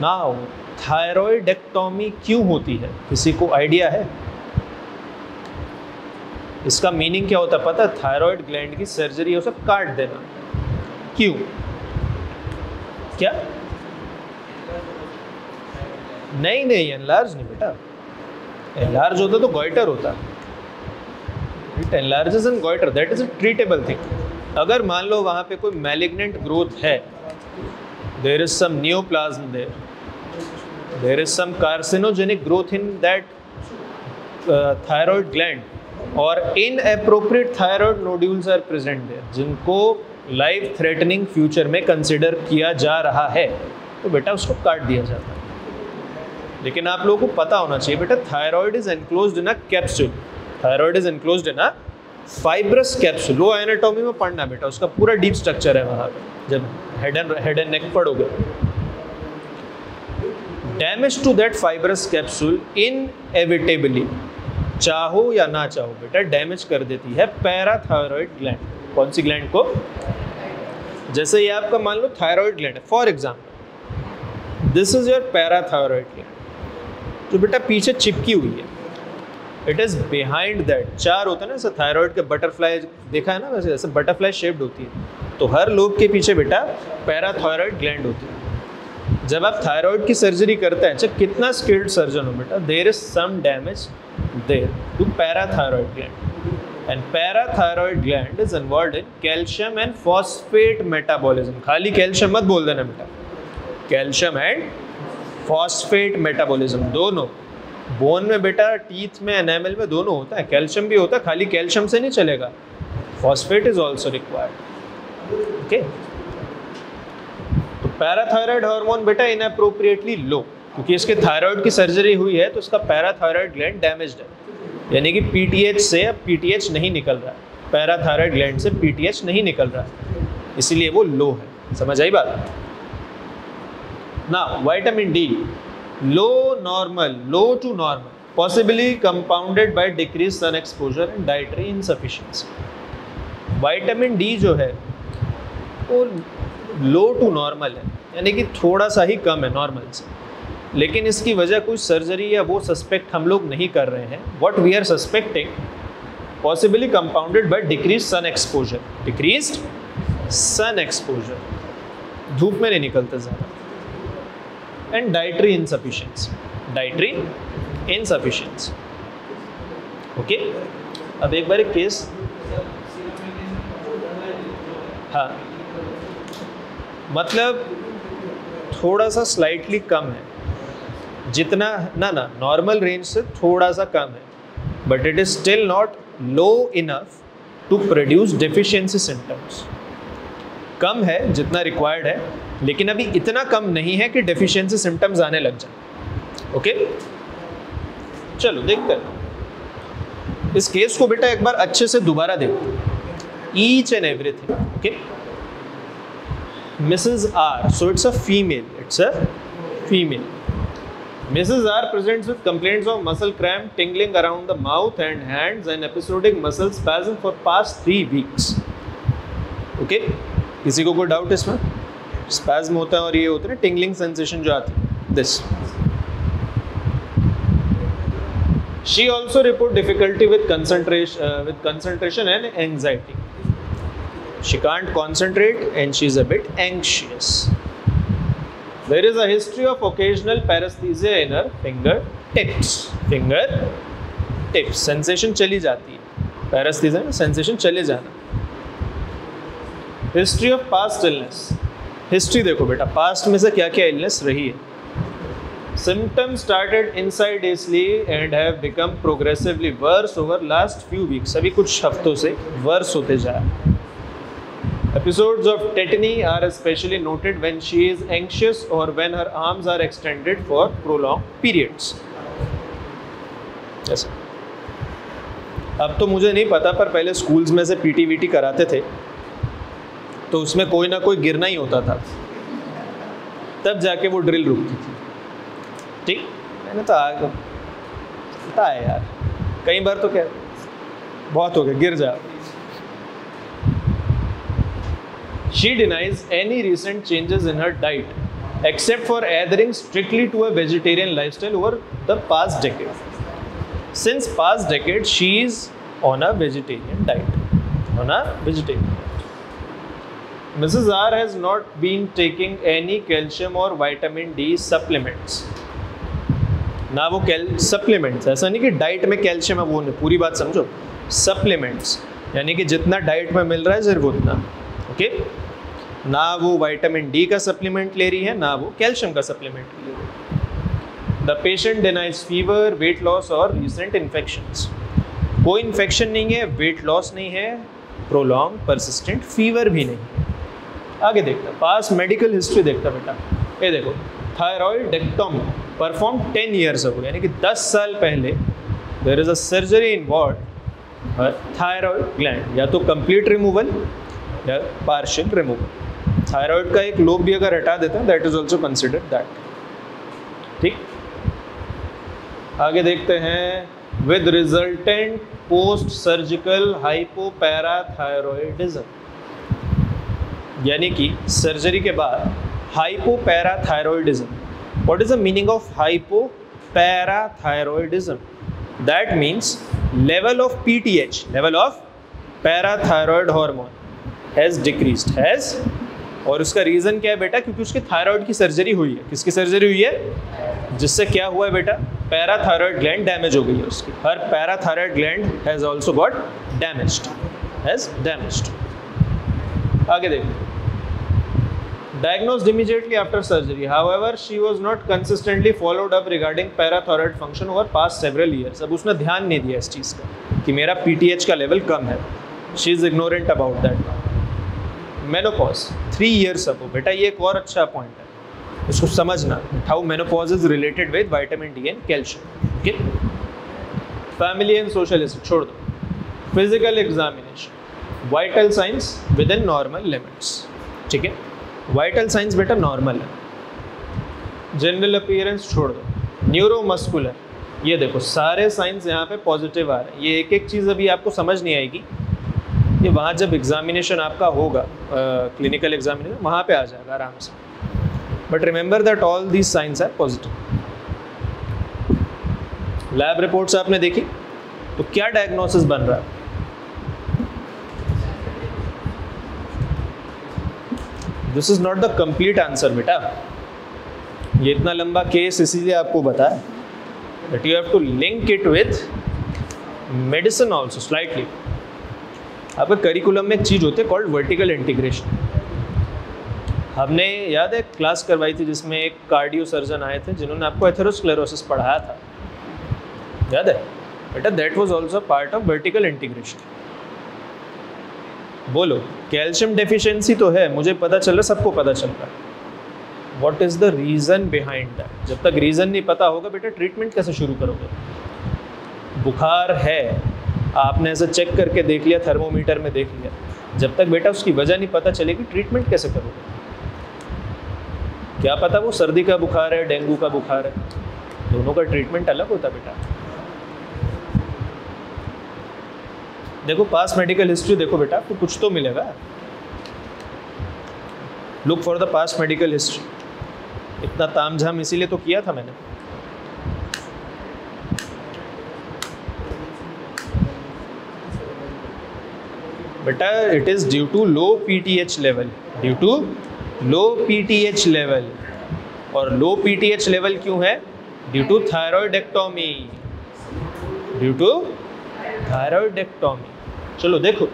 Now thyroidectomy क्यों होती है, किसी को आइडिया है? इसका मीनिंग क्या होता है पता है? थायराइड ग्लैंड की सर्जरी है, उसे काट देना। क्यों? क्या? नहीं नहीं, एनलार्ज नहीं बेटा। एनलार्ज होता तो गॉइटर होता। It enlarges and goitre, that is a treatable thing. अगर मान लो वहां पे कोई मैलिग्नेंट ग्रोथ है, there is some neoplasm there, there is some carcinogenic growth in that thyroid gland, और inappropriate thyroid nodules are present there, जिनको life threatening future में कंसिडर किया जा रहा है, तो बेटा उसको काट दिया जाता है। लेकिन आप लोगों को पता होना चाहिए बेटा, thyroid is enclosed in a capsule. Thyroid is enclosed in a fibrous capsule. Low anatomy में पढ़ना बेटा, उसका पूरा डीप स्ट्रक्चर है वहाँ पे, जब हेड एंड नेक पढ़ोगे। Damage to that fibrous capsule inevitably, चाहो या ना चाहो बेटा, डैमेज कर देती है पैराथायरॉइड ग्लैंड। कौन सी ग्लैंड को? जैसे ये आपका मान लो थायराइड ग्लैंड है, for example this is your parathyroid gland, जो बेटा पीछे चिपकी हुई है। It is behind that. चार होता है ना, जैसे थायराइड के बटरफ्लाई देखा है ना, वैसे जैसे बटरफ्लाई शेप्ड होती है, तो हर लोब के पीछे बेटा पैराथायरॉइड ग्लैंड होती है। जब आप थायराइड की सर्जरी करते हैं, चाहे कितना स्किल्ड सर्जन हो बेटा, there is some damage there to parathyroid gland, and parathyroid gland is involved in calcium and phosphate metabolism. खाली कैल्शियम मत बोल देना बेटा, कैल्शियम एंड फॉस्फेट मेटाबॉलिज्म दोनों। बोन में बेटा, टीथ में, एनामल में दोनों होता है, कैल्शियम भी होता है, खाली कैल्शियम से नहीं चलेगा, phosphate is also required. Okay, तो पैराथायरॉइड हार्मोन बेटा इनअप्रोप्रिएटली लो, क्योंकि इसके थायराइड की सर्जरी हुई है, तो इसका पैराथायरॉइड ग्लैंड डैमेज्ड है, यानी कि पीटीएच से अब पीटीएच नहीं निकल रहा है, पैराथायरॉइड ग्लैंड से पीटीएच नहीं निकल रहा है, इसीलिए वो लो है। समझ आई बात? Now, vitamin D, low to normal, possibly compounded by decreased sun exposure and dietary insufficiency. Vitamin D जो है वो लो टू नॉर्मल है, यानी कि थोड़ा सा ही कम है नॉर्मल से, लेकिन इसकी वजह कोई सर्जरी या वो सस्पेक्ट हम लोग नहीं कर रहे हैं। What we are suspecting, possibly compounded by decreased sun exposure. Decreased sun exposure, धूप में नहीं निकलते ज़्यादा, and dietary insufficiency. ओके, अब एक बार एक केस, हाँ मतलब थोड़ा सा स्लाइटली कम है, जितना ना नॉर्मल रेंज से थोड़ा सा कम है, but it is still not low enough to produce deficiency symptoms. कम है जितना रिक्वायर्ड है, लेकिन अभी इतना कम नहीं है कि डेफिशिएंसी सिम्टम्स आने लग जाए। ओके, चलो देखते हैं इस केस को बेटा, एक बार अच्छे से दोबारा देखो, each and everything. Okay, Mrs. R, so it's a female. Mrs. R presents with complaints of muscle cramp, tingling around the mouth and hands, and episodic muscle spasm for past 3 weeks. Okay, किसी को कोई doubt इसमें? Spasm होता है और ये होता है ना टिंगलिंग सेंसेशन जो आती है, this. She also report difficulty with concentration and anxiety. She can't concentrate and she's a bit anxious. There is a history of occasional paresthesia in her fingertips. Sensation चली जाती है, paresthesia में sensation चले जाना। History of past illness. History देखो बेटा, past में से क्या क्या illness रही है। Symptoms started insidiously and have become progressively worse over last few weeks. अभी कुछ हफ्तों से worse होते जा रहे हैं। Episodes of tetany are especially noted when she is anxious or when her arms are extended for prolonged periods. ऐसा। अब तो मुझे नहीं पता, पर पहले स्कूल्स में से पीटी कराते थे, तो उसमें कोई ना कोई गिरना ही होता था, तब जाके वो ड्रिल रुकती थी। ठीक, मैंने तो पता है यार, कई बार तो क्या बहुत हो गया, गिर जा। She denies any recent changes in her diet. except for adhering strictly to a vegetarian lifestyle over the past decade. Since past decade, she is on a vegetarian diet. On a vegetarian diet. Mrs. R has not been taking any calcium or vitamin D supplements. ना वो supplements, ऐसा नहीं कि diet में calcium है वो नहीं, पूरी बात समझो, सप्लीमेंट्स यानी कि जितना डाइट में मिल रहा है सिर्फ उतना, ओके। ना वो विटामिन डी का सप्लीमेंट ले रही है, ना वो कैल्शियम का सप्लीमेंट ले रही है। The patient denies fever, weight loss और रिसेंट इन्फेक्शंस। कोई इन्फेक्शन नहीं है, वेट लॉस नहीं है, प्रोलॉन्ग परसिस्टेंट फीवर भी नहीं है। आगे देखता, पास मेडिकल हिस्ट्री देखता बेटा। ये देखो, थायरॉइडेक्टोमी परफॉर्म 10 ईयर्स अगो, यानी कि 10 साल पहले there is a surgery involve thyroid gland, या तो कंप्लीट रिमूवल या पार्शियल रिमूवल। थायरॉइड का एक लोब भी अगर हटा देते हैं that is also considered that, ठीक। आगे देखते हैं, with resultant post surgical hypoparathyroidism, यानी कि सर्जरी के बाद hypoparathyroidism. What is the meaning of hypoparathyroidism? That means level of PTH, level of parathyroid hormone has decreased, has, और उसका रीजन क्या है बेटा? क्योंकि उसके थायराइड की सर्जरी हुई है। किसकी सर्जरी हुई है? जिससे क्या हुआ है बेटा? पैराथायरॉयड ग्लैंड डैमेज हो गई है उसकी। हर parathyroid gland has also got damaged, has damaged. आगे देखो, diagnosed immediately after surgery, however she was not consistently followed up regarding parathyroid function over past several years। अब उसने ध्यान नहीं दिया इस चीज़ का कि मेरा PTH का लेवल कम है, she is ignorant about that। menopause 3 years ago, बेटा ये एक और अच्छा पॉइंट है, इसको समझना, how menopause is related with vitamin D and calcium, okay। family and social history छोड़ दो, physical examination, vital signs within normal limits, ठीक है। वाइटल साइंस बेटा नॉर्मल है, जनरल अपीयरेंस छोड़ दो, न्यूरोमस्कुलर, ये देखो सारे साइंस यहाँ पे पॉजिटिव आ रहे हैं। ये एक एक चीज़ अभी आपको समझ नहीं आएगी, ये वहाँ जब एग्जामिनेशन आपका होगा, क्लिनिकल एग्जामिनेशन, वहाँ पे आ जाएगा आराम से। But remember that all these signs are positive. Lab reports आपने देखी, तो क्या डायग्नोसिस बन रहा है? This is not the complete answer बेटा, ये इतना लंबा केस इसीलिए आपको बताया that you have to link it with medicine also slightly। आपका करिकुलम में एक चीज़ होती है कॉल्ड वर्टिकल इंटीग्रेशन। हमने याद है क्लास करवाई थी जिसमें एक कार्डियो सर्जन आए थे जिन्होंने आपको एथेरोस्क्लेरोसिस पढ़ाया था, याद है बेटा? That was also part of vertical integration. बोलो, कैल्शियम डेफिशिएंसी तो है, मुझे पता चल रहा, सबको पता चल रहा है। What is the reason behind that? जब तक रीजन नहीं पता होगा बेटा, ट्रीटमेंट कैसे शुरू करोगे? बुखार है, आपने ऐसा चेक करके देख लिया, थर्मोमीटर में देख लिया, जब तक बेटा उसकी वजह नहीं पता चलेगी ट्रीटमेंट कैसे करोगे? क्या पता वो सर्दी का बुखार है, डेंगू का बुखार है, दोनों का ट्रीटमेंट अलग होता बेटा। देखो पास मेडिकल हिस्ट्री देखो बेटा, आपको कुछ तो मिलेगा। Look for the past medical history. इतना तामझाम इसीलिए तो किया था मैंने। बेटा it is due to low PTH level, due to low PTH level. और लो पीटीएच लेवल क्यों है? Due to thyroidectomy, due to thyroidectomy. चलो देखो,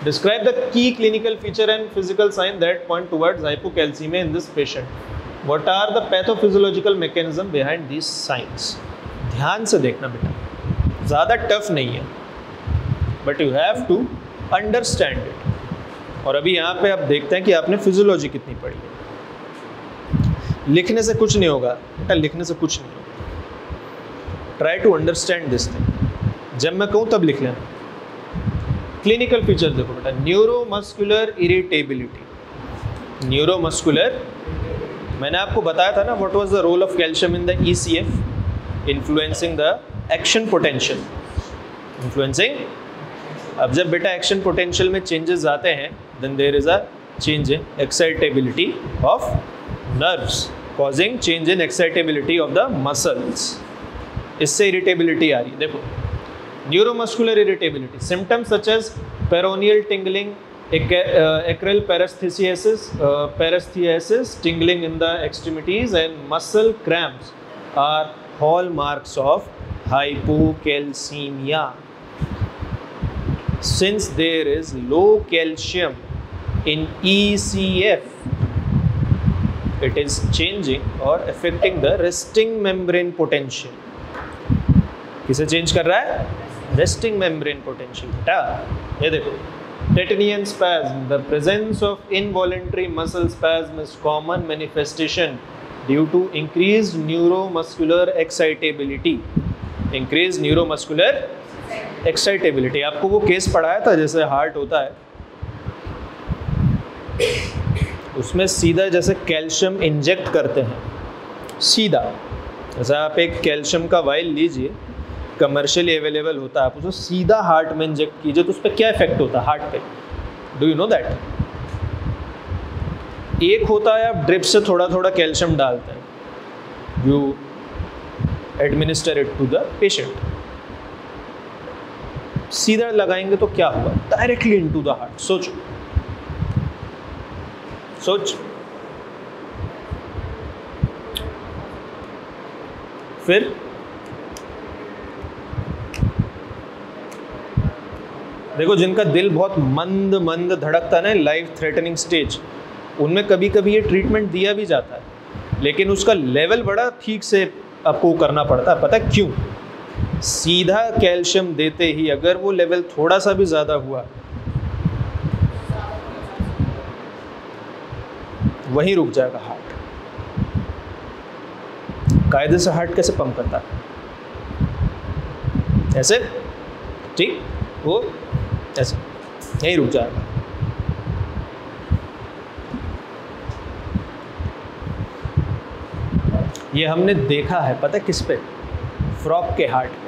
describe the key clinical feature and physical sign that point towards hypocalcemia in this patient। what are the pathophysiological mechanism behind these signs? ध्यान से देखना बेटा, ज़्यादा tough नहीं है, but you have to understand it. और अभी यहाँ पे आप देखते हैं कि आपने फिजियोलॉजी कितनी पढ़ी है। लिखने से कुछ नहीं होगा बेटा, लिखने से कुछ नहीं होगा। Try to understand this thing, जब मैं कहूँ तब लिख लेना। क्लिनिकल फीचर देखो बेटा, न्यूरोमस्कुलर इरिटेबिलिटी। न्यूरोमस्कुलर, मैंने आपको बताया था ना what was the role of calcium in the ECF, influencing the action potential, influencing. अब जब बेटा एक्शन पोटेंशियल में चेंजेस आते हैं then there is a change in excitability of nerves, causing change in excitability of the muscles. इससे irritability आ रही है. देखो, neuromuscular irritability, symptoms such as peroneal tingling, acral paresthesias, tingling in the extremities, and muscle cramps are hallmarks of hypocalcemia. Since there is low calcium in ECF, it is changing or affecting the resting membrane potential. किसे change कर रहा है? Resting membrane potential. बेटा ये देखो, tetanian spasm, the presence of involuntary muscle spasm is common manifestation due to increased neuromuscular excitability. Increased neuromuscular excitability. आपको वो case पढ़ाया था जैसे हार्ट होता है, उसमें सीधा जैसे कैल्शियम इंजेक्ट करते हैं, सीधा जैसे आप एक कैल्शियम का वाइल लीजिए, कमर्शियली अवेलेबल होता है, आप उसको सीधा हार्ट में इंजेक्ट कीजिए तो उस पर क्या इफेक्ट होता है हार्ट पे? Do you know that? एक होता है आप ड्रिप से थोड़ा थोड़ा कैल्शियम डालते हैं, you administer it to the patient, सीधा लगाएंगे तो क्या होगा? Directly into the heart. सोच फिर देखो, जिनका दिल बहुत मंद मंद धड़कता है ना, लाइफ थ्रेटनिंग स्टेज, उनमें कभी कभी ये ट्रीटमेंट दिया भी जाता है, लेकिन उसका लेवल बड़ा ठीक से आपको करना पड़ता है. पता है क्यों? सीधा कैल्शियम देते ही अगर वो लेवल थोड़ा सा भी ज़्यादा हुआ, वहीं रुक जाएगा हार्ट. कायदे से हार्ट कैसे पंप करता है? ऐसे, ठीक, वो ऐसे यहीं रुक जाएगा. ये हमने देखा है, पता है किस पे? फ्रॉग के हार्ट पे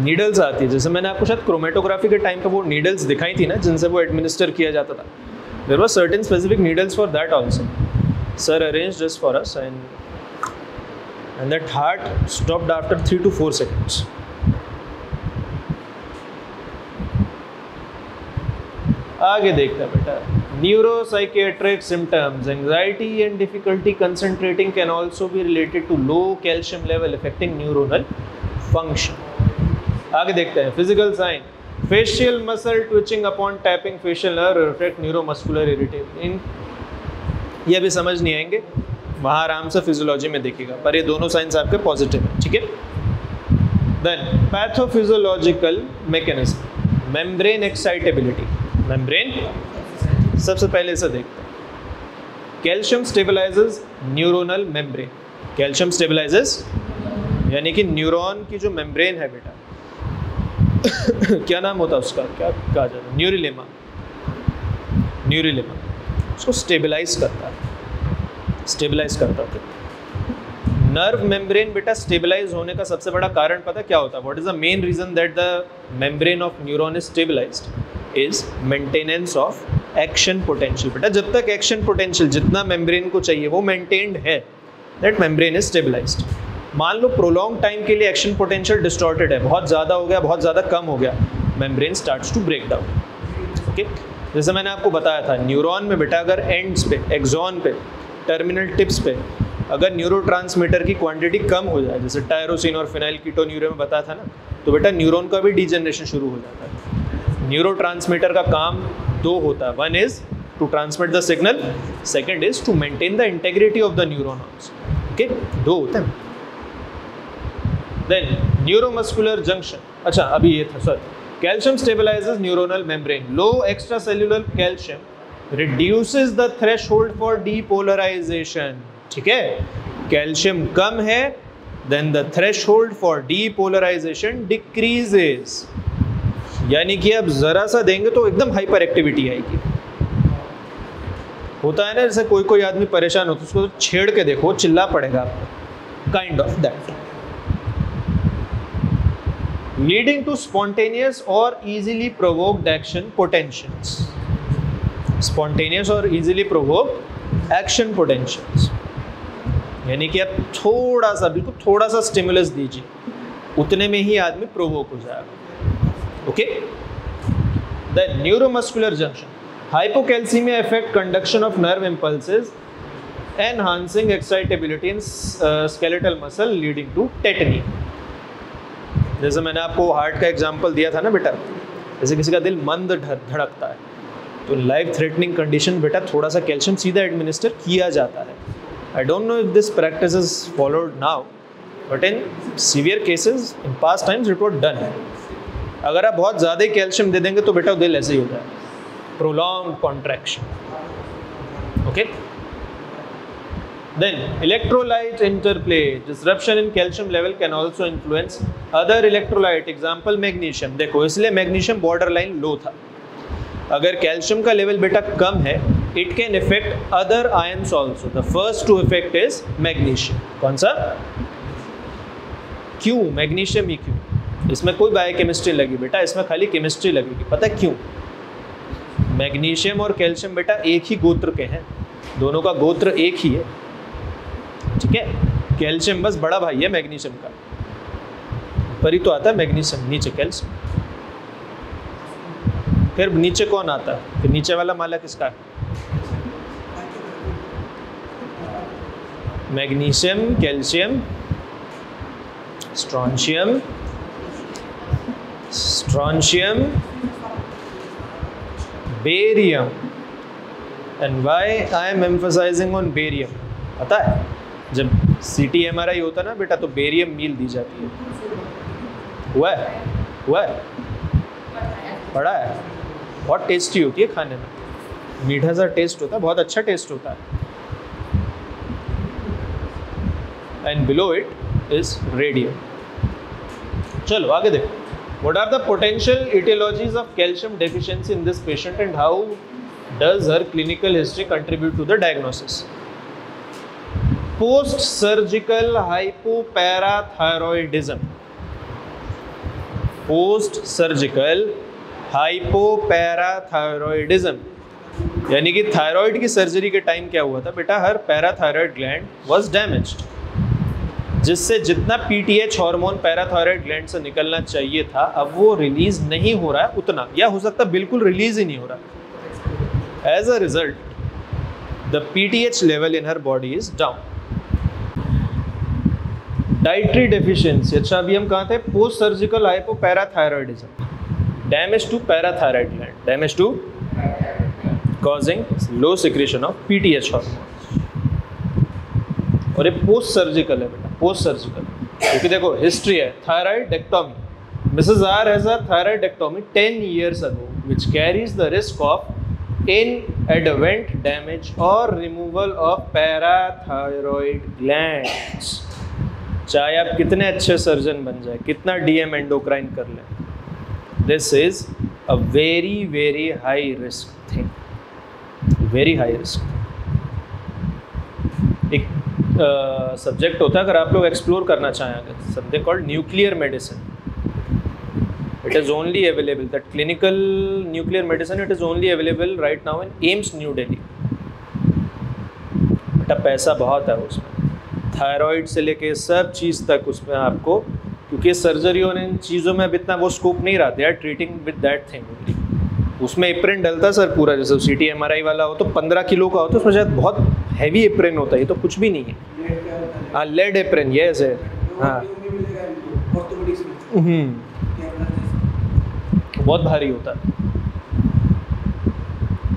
नीडल्स आती है. जैसे मैंने आपको शायद क्रोमेटोग्राफी के टाइम पे वो नीडल्स दिखाई थी ना, जिनसे वो एडमिनिस्टर किया जाता था. There were certain specific needles for that also. Sir arranged this for us and that heart stopped after 3 to 4 seconds. आगे देखता बेटा. Neuropsychiatric symptoms, anxiety and difficulty concentrating can also be related to low calcium level affecting neuronal function. आगे देखते हैं. Physical sign, facial muscle twitching upon tapping facial nerve reflect neuromuscular irritation. ये भी समझ नहीं आएंगे, वहाँ आराम से फिजियोलॉजी में देखिएगा, पर ये दोनों साइंस आपके पॉजिटिव है, ठीक है. Then pathophysiological mechanism, membrane excitability. Membrane सबसे पहले से देखते हैं. Calcium stabilizes neuronal membrane. Calcium stabilizes यानी कि न्यूरॉन की जो मेम्ब्रेन है बेटा, क्या नाम होता है उसका, क्या कहा जाता है? न्यूरिलेमा. न्यूरिलेमा उसको स्टेबलाइज करता है, स्टेबलाइज करता है. नर्व मेम्ब्रेन बेटा स्टेबलाइज होने का सबसे बड़ा कारण पता क्या होता है? What is the main reason that the membrane of neuron is stabilized? Is maintenance of action potential. बेटा जब तक एक्शन पोटेंशियल जितना मेम्ब्रेन को चाहिए वो मेंटेन्ड है, दैट मेम्ब्रेन इज स्टेबलाइज्ड. मान लो प्रोलॉन्ग टाइम के लिए एक्शन पोटेंशियल डिस्टॉर्टेड है, बहुत ज़्यादा हो गया, बहुत ज़्यादा कम हो गया, membrane starts to break down. Okay, जैसे मैंने आपको बताया था न्यूरॉन में बेटा अगर एंड्स पे, एक्सॉन पे, टर्मिनल टिप्स पे अगर न्यूरोट्रांसमीटर की क्वांटिटी कम हो जाए, जैसे टायरोसिन और फिनाइलकीटोन्यूरिन में बताया था ना, तो बेटा न्यूरॉन का भी डिजेनरेशन शुरू हो जाता है. न्यूरोट्रांसमीटर का काम दो होता है. One is to transmit the signal, second is to maintain the integrity of the neurons. Okay, दो होते हैं. Then neuromuscular junction. अच्छा अभी ये था sir. Calcium stabilizes neuronal membrane. Low extracellular calcium reduces the threshold for depolarization. ठीक है, calcium कम है, then the threshold for depolarization decreases. यानी कि अब जरा सा देंगे तो एकदम हाइपर एक्टिविटी आएगी. होता है ना, जैसे कोई कोई आदमी परेशान होता है, उसको तो छेड़ के देखो, चिल्ला पड़ेगा आपको, kind of that. Leading to spontaneous और easily provoked action potentials. Spontaneous और इजीली प्रोवोक एक्शन पोटेंशियल्स, यानी कि आप थोड़ा सा, बिल्कुल थोड़ा सा स्टिमुलस दीजिए, उतने में ही आदमी प्रोवोक हो जाएगा। Okay, the neuromuscular junction, hypocalcemia affect conduction of nerve impulses, enhancing excitability in skeletal muscle leading to tetany. जैसे मैंने आपको हार्ट का एग्जांपल दिया था ना बेटा, जैसे किसी का दिल मंद धड़कता है तो लाइफ थ्रेटनिंग कंडीशन बेटा थोड़ा सा कैल्शियम सीधा एडमिनिस्टर किया जाता है। I don't know if this practice is followed now, but in severe cases in past times it was done. अगर आप बहुत ज़्यादा कैल्शियम दे देंगे तो बेटा दिल ऐसे ही होता है, prolong contraction. Okay, then electrolyte interplay, disruption in calcium level can also influence other electrolyte, example magnesium। देखो इसलिए मैग्नीशियम बॉर्डरलाइन लो था। अगर कैल्शियम का लेवल बेटा कम है, it can affect other ions also। the first to affect is magnesium। कौन सा? क्यों मैग्नीशियम ही क्यों? इसमें कोई बायोकेमिस्ट्री लगी बेटा, इसमें खाली केमिस्ट्री लगेगी। पता क्यों? मैग्नीशियम और कैल्शियम बेटा एक ही गोत्र के हैं, दोनों का गोत्र एक ही है, ठीक है। कैल्शियम बस बड़ा भाई है मैग्नीशियम का, पर ही तो आता है मैग्नीशियम, नीचे कैल्शियम, फिर नीचे कौन आता है? फिर नीचे वाला माला किसका है? Magnesium, calcium, strontium, barium. And why I am emphasising on barium, पता है? जब CT MRI होता है ना बेटा तो बेरियम मील दी जाती है। हुआ है पड़ा है, बहुत टेस्टी होती है खाने में, मीठा सा टेस्ट होता है, बहुत अच्छा टेस्ट होता है। And below it is radium. चलो आगे देखो, what are the potential etiologies of calcium deficiency in this patient and how does her clinical history contribute to the diagnosis. Post surgical hypoparathyroidism, post surgical hypoparathyroidism, यानी कि thyroid की surgery के time क्या हुआ था बेटा, हर पैराथायरॉयड ग्लैंड वाज डैमेज्ड, जिससे जितना PTH हार्मोन पैराथायरॉयड ग्लैंड से निकलना चाहिए था अब वो रिलीज नहीं हो रहा है उतना, या हो सकता है बिल्कुल रिलीज ही नहीं हो रहा। As a result the PTH level in her body is down. Dietary deficiency, अच्छा अभी हम कहाँ थे? Post surgical hypoparathyroidism, damage to parathyroid gland, damage to causing low secretion of PTH hormone. और ये पोस्ट सर्जिकल है बेटा, पोस्ट सर्जिकल, क्योंकि देखो हिस्ट्री है, थायराइडेक्टोमी, Mrs. R has a thyroidectomy 10 years ago which carries the risk of inadvertent damage or removal of parathyroid glands। चाहे आप कितने अच्छे सर्जन बन जाए, कितना DM एंडोक्राइन कर लें, this is a very very high risk thing, very high risk. एक सब्जेक्ट होता है, अगर आप लोग एक्सप्लोर करना चाहेंगे, something called nuclear medicine. It is only available, that clinical nuclear medicine, it is only available right now in AIIMS New Delhi। बेटा पैसा बहुत है उसमें, थायराइड से लेके सब चीज़ तक उसमें आपको, क्योंकि सर्जरी और इन चीज़ों में अब इतना वो स्कोप नहीं रहा, they are treating with that thing only. उसमें एप्रिन डलता सर पूरा, जैसे CT MRI वाला हो तो 15 किलो का हो तो उसमें शायद बहुत हैवी एप्रिन होता है, ये तो कुछ भी नहीं है। हाँ लेड एप्रिन, ये है, हाँ बहुत भारी होता है।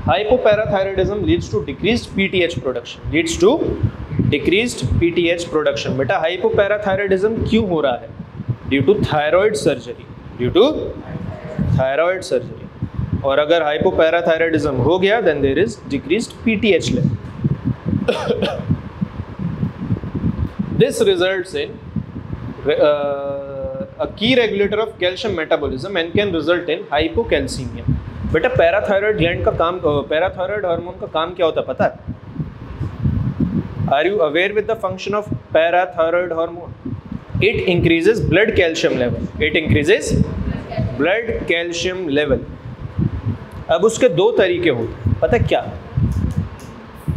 Hypoparathyroidism leads to decreased PTH production, leads to decreased PTH production. बेटा हाइपोपैराथायरॉयडिज्म क्यों हो रहा है? Due to thyroid surgery, due to thyroid surgery. और अगर हाइपोपैराथायरॉयडिज्म हो गया then there is decreased PTH level. This results in a key regulator of calcium metabolism and can result in hypocalcemia। बेटा पैराथायरॉयड ग्लैंड का काम, parathyroid hormone का काम क्या होता है पता है? Are you aware with the function of parathyroid hormone? It increases blood calcium level, it increases blood calcium level. अब उसके दो तरीके होते हैं, पता क्या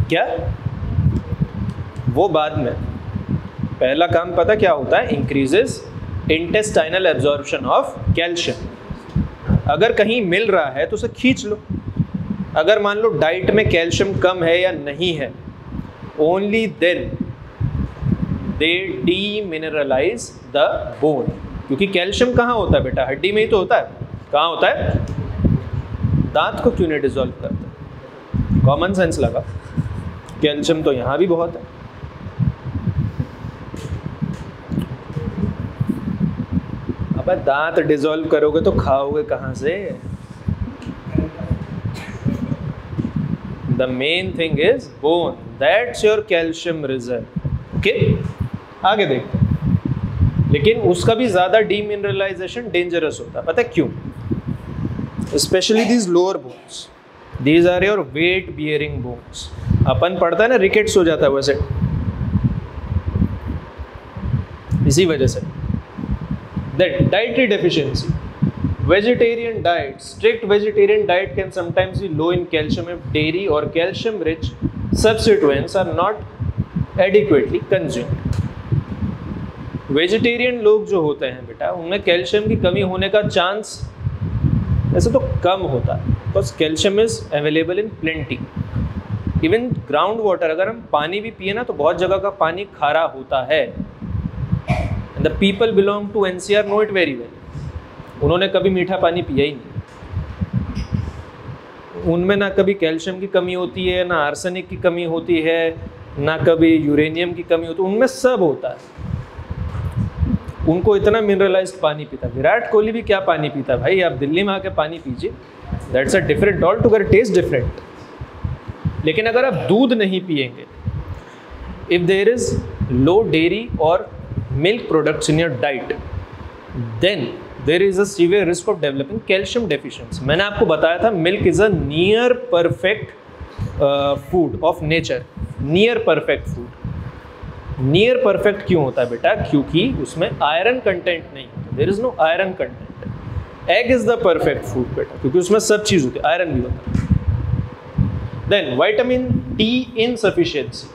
क्या वो बाद में। पहला काम पता क्या होता है, increases intestinal absorption of calcium. अगर कहीं मिल रहा है तो उसे खींच लो। अगर मान लो डाइट में कैल्शियम कम है या नहीं है, only then they demineralize the bone. क्योंकि कैल्शियम कहाँ होता है बेटा, हड्डी में ही तो होता है। कहाँ होता है, दांत को क्यों नहीं डिसॉल्व करता, कॉमन सेंस लगा, कैल्शियम तो यहाँ भी बहुत है। अब दांत डिसॉल्व करोगे तो खाओगे कहाँ से। The main thing is bone, that's your calcium reserve. Okay, आगे देखते हैं। लेकिन उसका भी ज्यादा डीमिनरलाइजेशन डेंजरस होता है, पता है क्यों? Specially these lower bones, these are your weight bearing bones. अपन पढ़ता है ना रिकेट्स हो जाता है वैसे, इसी वजह से। That dietary deficiency, vegetarian diet, strict vegetarian diet can sometimes be low in calcium if dairy or calcium rich substituents are not adequately consumed. Vegetarian लोग जो होते हैं बेटा, उनमें कैल्शियम की कमी होने का चांस ऐसे तो कम होता है, because calcium is available in plenty. Even ground water, अगर हम पानी भी पिए ना तो बहुत जगह का पानी खारा होता है। And the people belong to NCR know it very well. उन्होंने कभी मीठा पानी पिया ही नहीं। उनमें ना कभी कैल्शियम की कमी होती है, ना आर्सेनिक की कमी होती है, ना कभी यूरेनियम की कमी होती है, उनमें सब होता है। उनको इतना मिनरलाइज्ड पानी पीता। विराट कोहली भी क्या पानी पीता भाई, आप दिल्ली में आके पानी पीजिए, that's a different, all together taste different. लेकिन अगर आप दूध नहीं पिएंगे, if there is low dairy और milk products in your diet, then there is a severe risk of developing calcium deficiency. मैंने आपको बताया था milk is a near perfect food of nature. Near perfect food, near perfect क्यों होता है बेटा? क्योंकि उसमें आयरन कंटेंट नहीं होता, there is no iron content. Egg is the perfect food बेटा, क्योंकि उसमें सब चीज होती है, आयरन भी होता है। Then vitamin D insufficiency,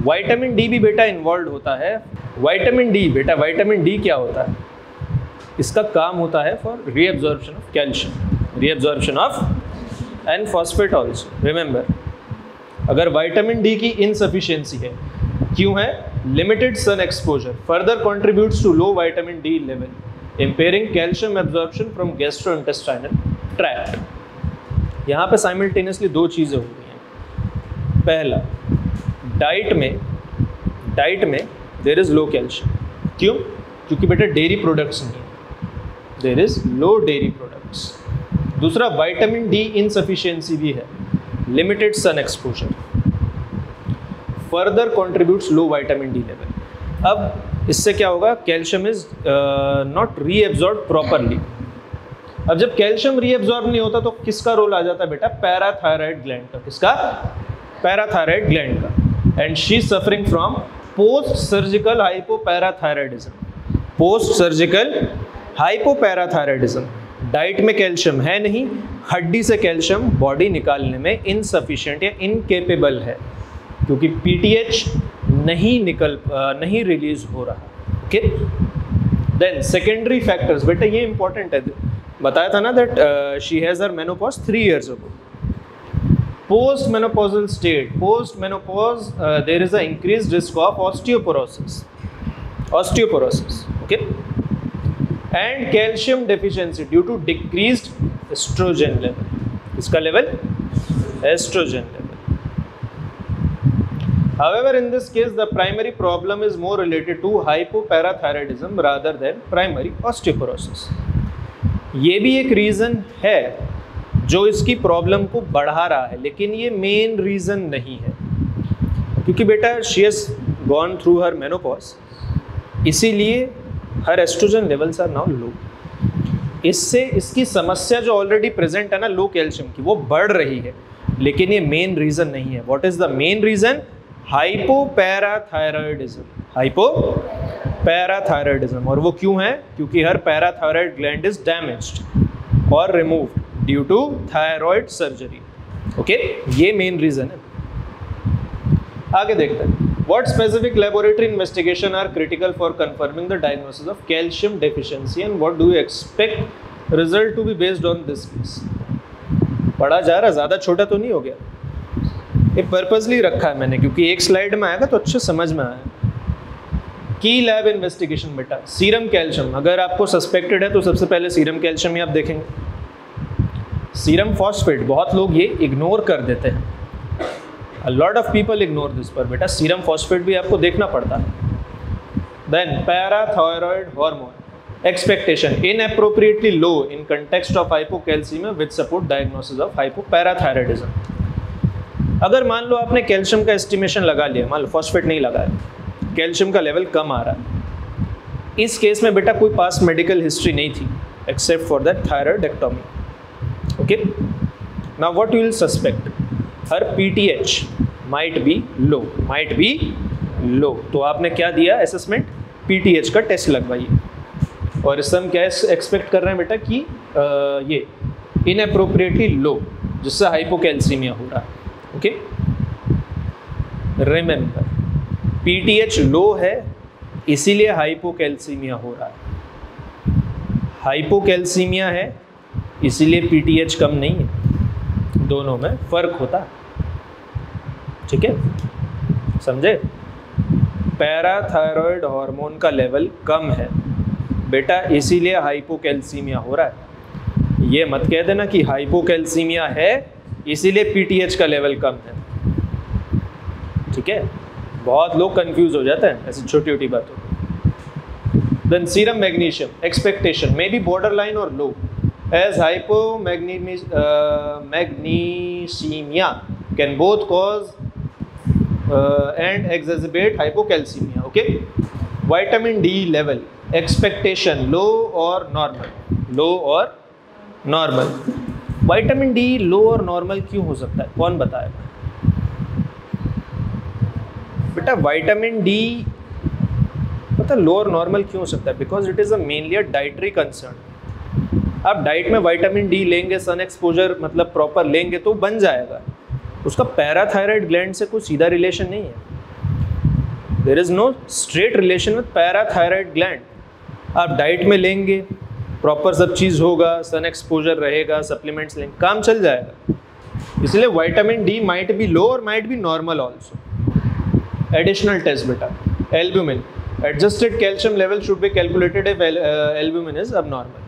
vitamin D भी बेटा इन्वॉल्व होता है। विटामिन डी बेटा, विटामिन डी क्या होता है? इसका काम होता है for reabsorption of calcium, reabsorption of and phosphate also. Remember, अगर विटामिन डी की इनसफिशिएंसी है, क्यों है? Limited sun exposure further contributes to low vitamin D level, impairing calcium absorption from gastrointestinal tract। यहाँ पे साइमल्टेनियसली दो चीज़ें हो रही हैं। पहला, डाइट में देर इज़ लो कैल्शियम। क्यों? क्योंकि बेटा डेयरी प्रोडक्ट्स नहीं है, there is low dairy products. दूसरा, विटामिन डी इनसफिशियंसी भी है, limited sun exposure further contributes low vitamin D level. अब इससे क्या होगा? Calcium is not reabsorb properly. अब जब कैल्शियम रीएब्जॉर्ब नहीं होता तो किसका रोल आ जाता है बेटा? पैराथायराइड ग्लैंड का। किसका? पैराथायराइड ग्लैंड का। And she suffering from post surgical hypoparathyroidism. Post surgical hypoparathyroidism. Diet में कैल्शियम है नहीं, हड्डी से कैल्शियम बॉडी निकालने में इनसफिशिएंट या इनकेपेबल है, क्योंकि पीटीएच नहीं रिलीज हो रहा। ओके, देन सेकेंडरी फैक्टर्स बेटा, ये इंपॉर्टेंट है। बताया था ना that she has her menopause 3 years ago। Post menopausal state, post menopause there is a increased risk of osteoporosis, okay, and calcium deficiency due to decreased estrogen level. इसका level? Estrogen level. However, in this case, the primary problem is more related to hypoparathyroidism rather than primary osteoporosis। ये भी एक reason है जो इसकी problem को बढ़ा रहा है, लेकिन ये मेन रीज़न नहीं है, क्योंकि बेटा she has gone through her menopause, इसीलिए her estrogen levels are now low। इससे इसकी समस्या जो ऑलरेडी प्रेजेंट है ना लो कैल्शियम की, वो बढ़ रही है, लेकिन ये मेन रीज़न नहीं है। What is the main reason? Hypoparathyroidism, hypoparathyroidism. और वो क्यों है? क्योंकि her parathyroid gland is damaged और removed due to thyroid surgery. Okay, ये मेन रीजन है। आगे देखते हैं, what specific laboratory investigation are critical for confirming the diagnosis of calcium deficiency and what do you expect result to be based on this case? पढ़ा जा रहा, ज़्यादा छोटा तो नहीं हो गया? ये पर्पसली रखा है मैंने क्योंकि एक स्लाइड में आएगा तो अच्छे समझ में आया। की लैब इन्वेस्टिगेशन बेटा, सीरम कैल्शियम, अगर आपको सस्पेक्टेड है तो सबसे पहले सीरम कैल्शियम ही आप देखेंगे। सीरम फॉस्फेट बहुत लोग ये इग्नोर कर देते हैं, A lot of people ignore this, पर बेटा सीरम फॉस्फेट भी आपको देखना पड़ता है। Then parathyroid hormone expectation inappropriately low in context of hypocalcemia which support diagnosis of hypoparathyroidism। अगर मान लो आपने कैल्शियम का एस्टिमेशन लगा लिया, मान लो फॉस्फेट नहीं लगाया, कैल्शियम का लेवल कम आ रहा है, इस केस में बेटा कोई पास मेडिकल हिस्ट्री नहीं थी except for that thyroidectomy. Okay, now what you will suspect, her PTH might be low, तो आपने क्या दिया असेसमेंट, PTH का टेस्ट लगवाइए। और इससे हम क्या एक्सपेक्ट कर रहे हैं बेटा कि ये इनअप्रोप्रिएटली लो, जिससे हाइपोकैल्सीमिया हो रहा है। ओके, रिमेंबर PTH लो है इसीलिए हाइपोकैल्सीमिया हो रहा है, हाइपोकैल्सीमिया है इसीलिए PTH कम नहीं है, दोनों में फर्क होता है। ठीक है, समझे? पैराथायरॉयड हार्मोन का लेवल कम है बेटा इसीलिए हाइपोकैल्सीमिया हो रहा है। ये मत कह देना कि हाइपोकैल्सीमिया है इसीलिए PTH का लेवल कम है। ठीक है, बहुत लोग कंफ्यूज हो जाते हैं ऐसी छोटी छोटी बातों। Then serum magnesium expectation may be borderline और low as hypomagnesemia can both cause and exacerbate hypocalcemia. Okay, vitamin D level expectation low or normal, vitamin D लो और नॉर्मल क्यों हो सकता है, कौन बताएगा बेटा? विटामिन डी पता लो और नॉर्मल क्यों हो सकता है? Because it is a mainly a dietary concern. आप डाइट में विटामिन डी लेंगे, सन एक्सपोजर मतलब प्रॉपर लेंगे तो बन जाएगा, उसका पैराथायराइड ग्लैंड से कोई सीधा रिलेशन नहीं है। There is no straight relation with parathyroid gland. आप डाइट में लेंगे, प्रॉपर सब चीज़ होगा, सन एक्सपोजर रहेगा, सप्लीमेंट्स लेंगे, काम चल जाएगा। इसलिए vitamin D might be low और might be normal also. Additional test बेटा, albumin adjusted calcium level should be calculated if albumin is abnormal.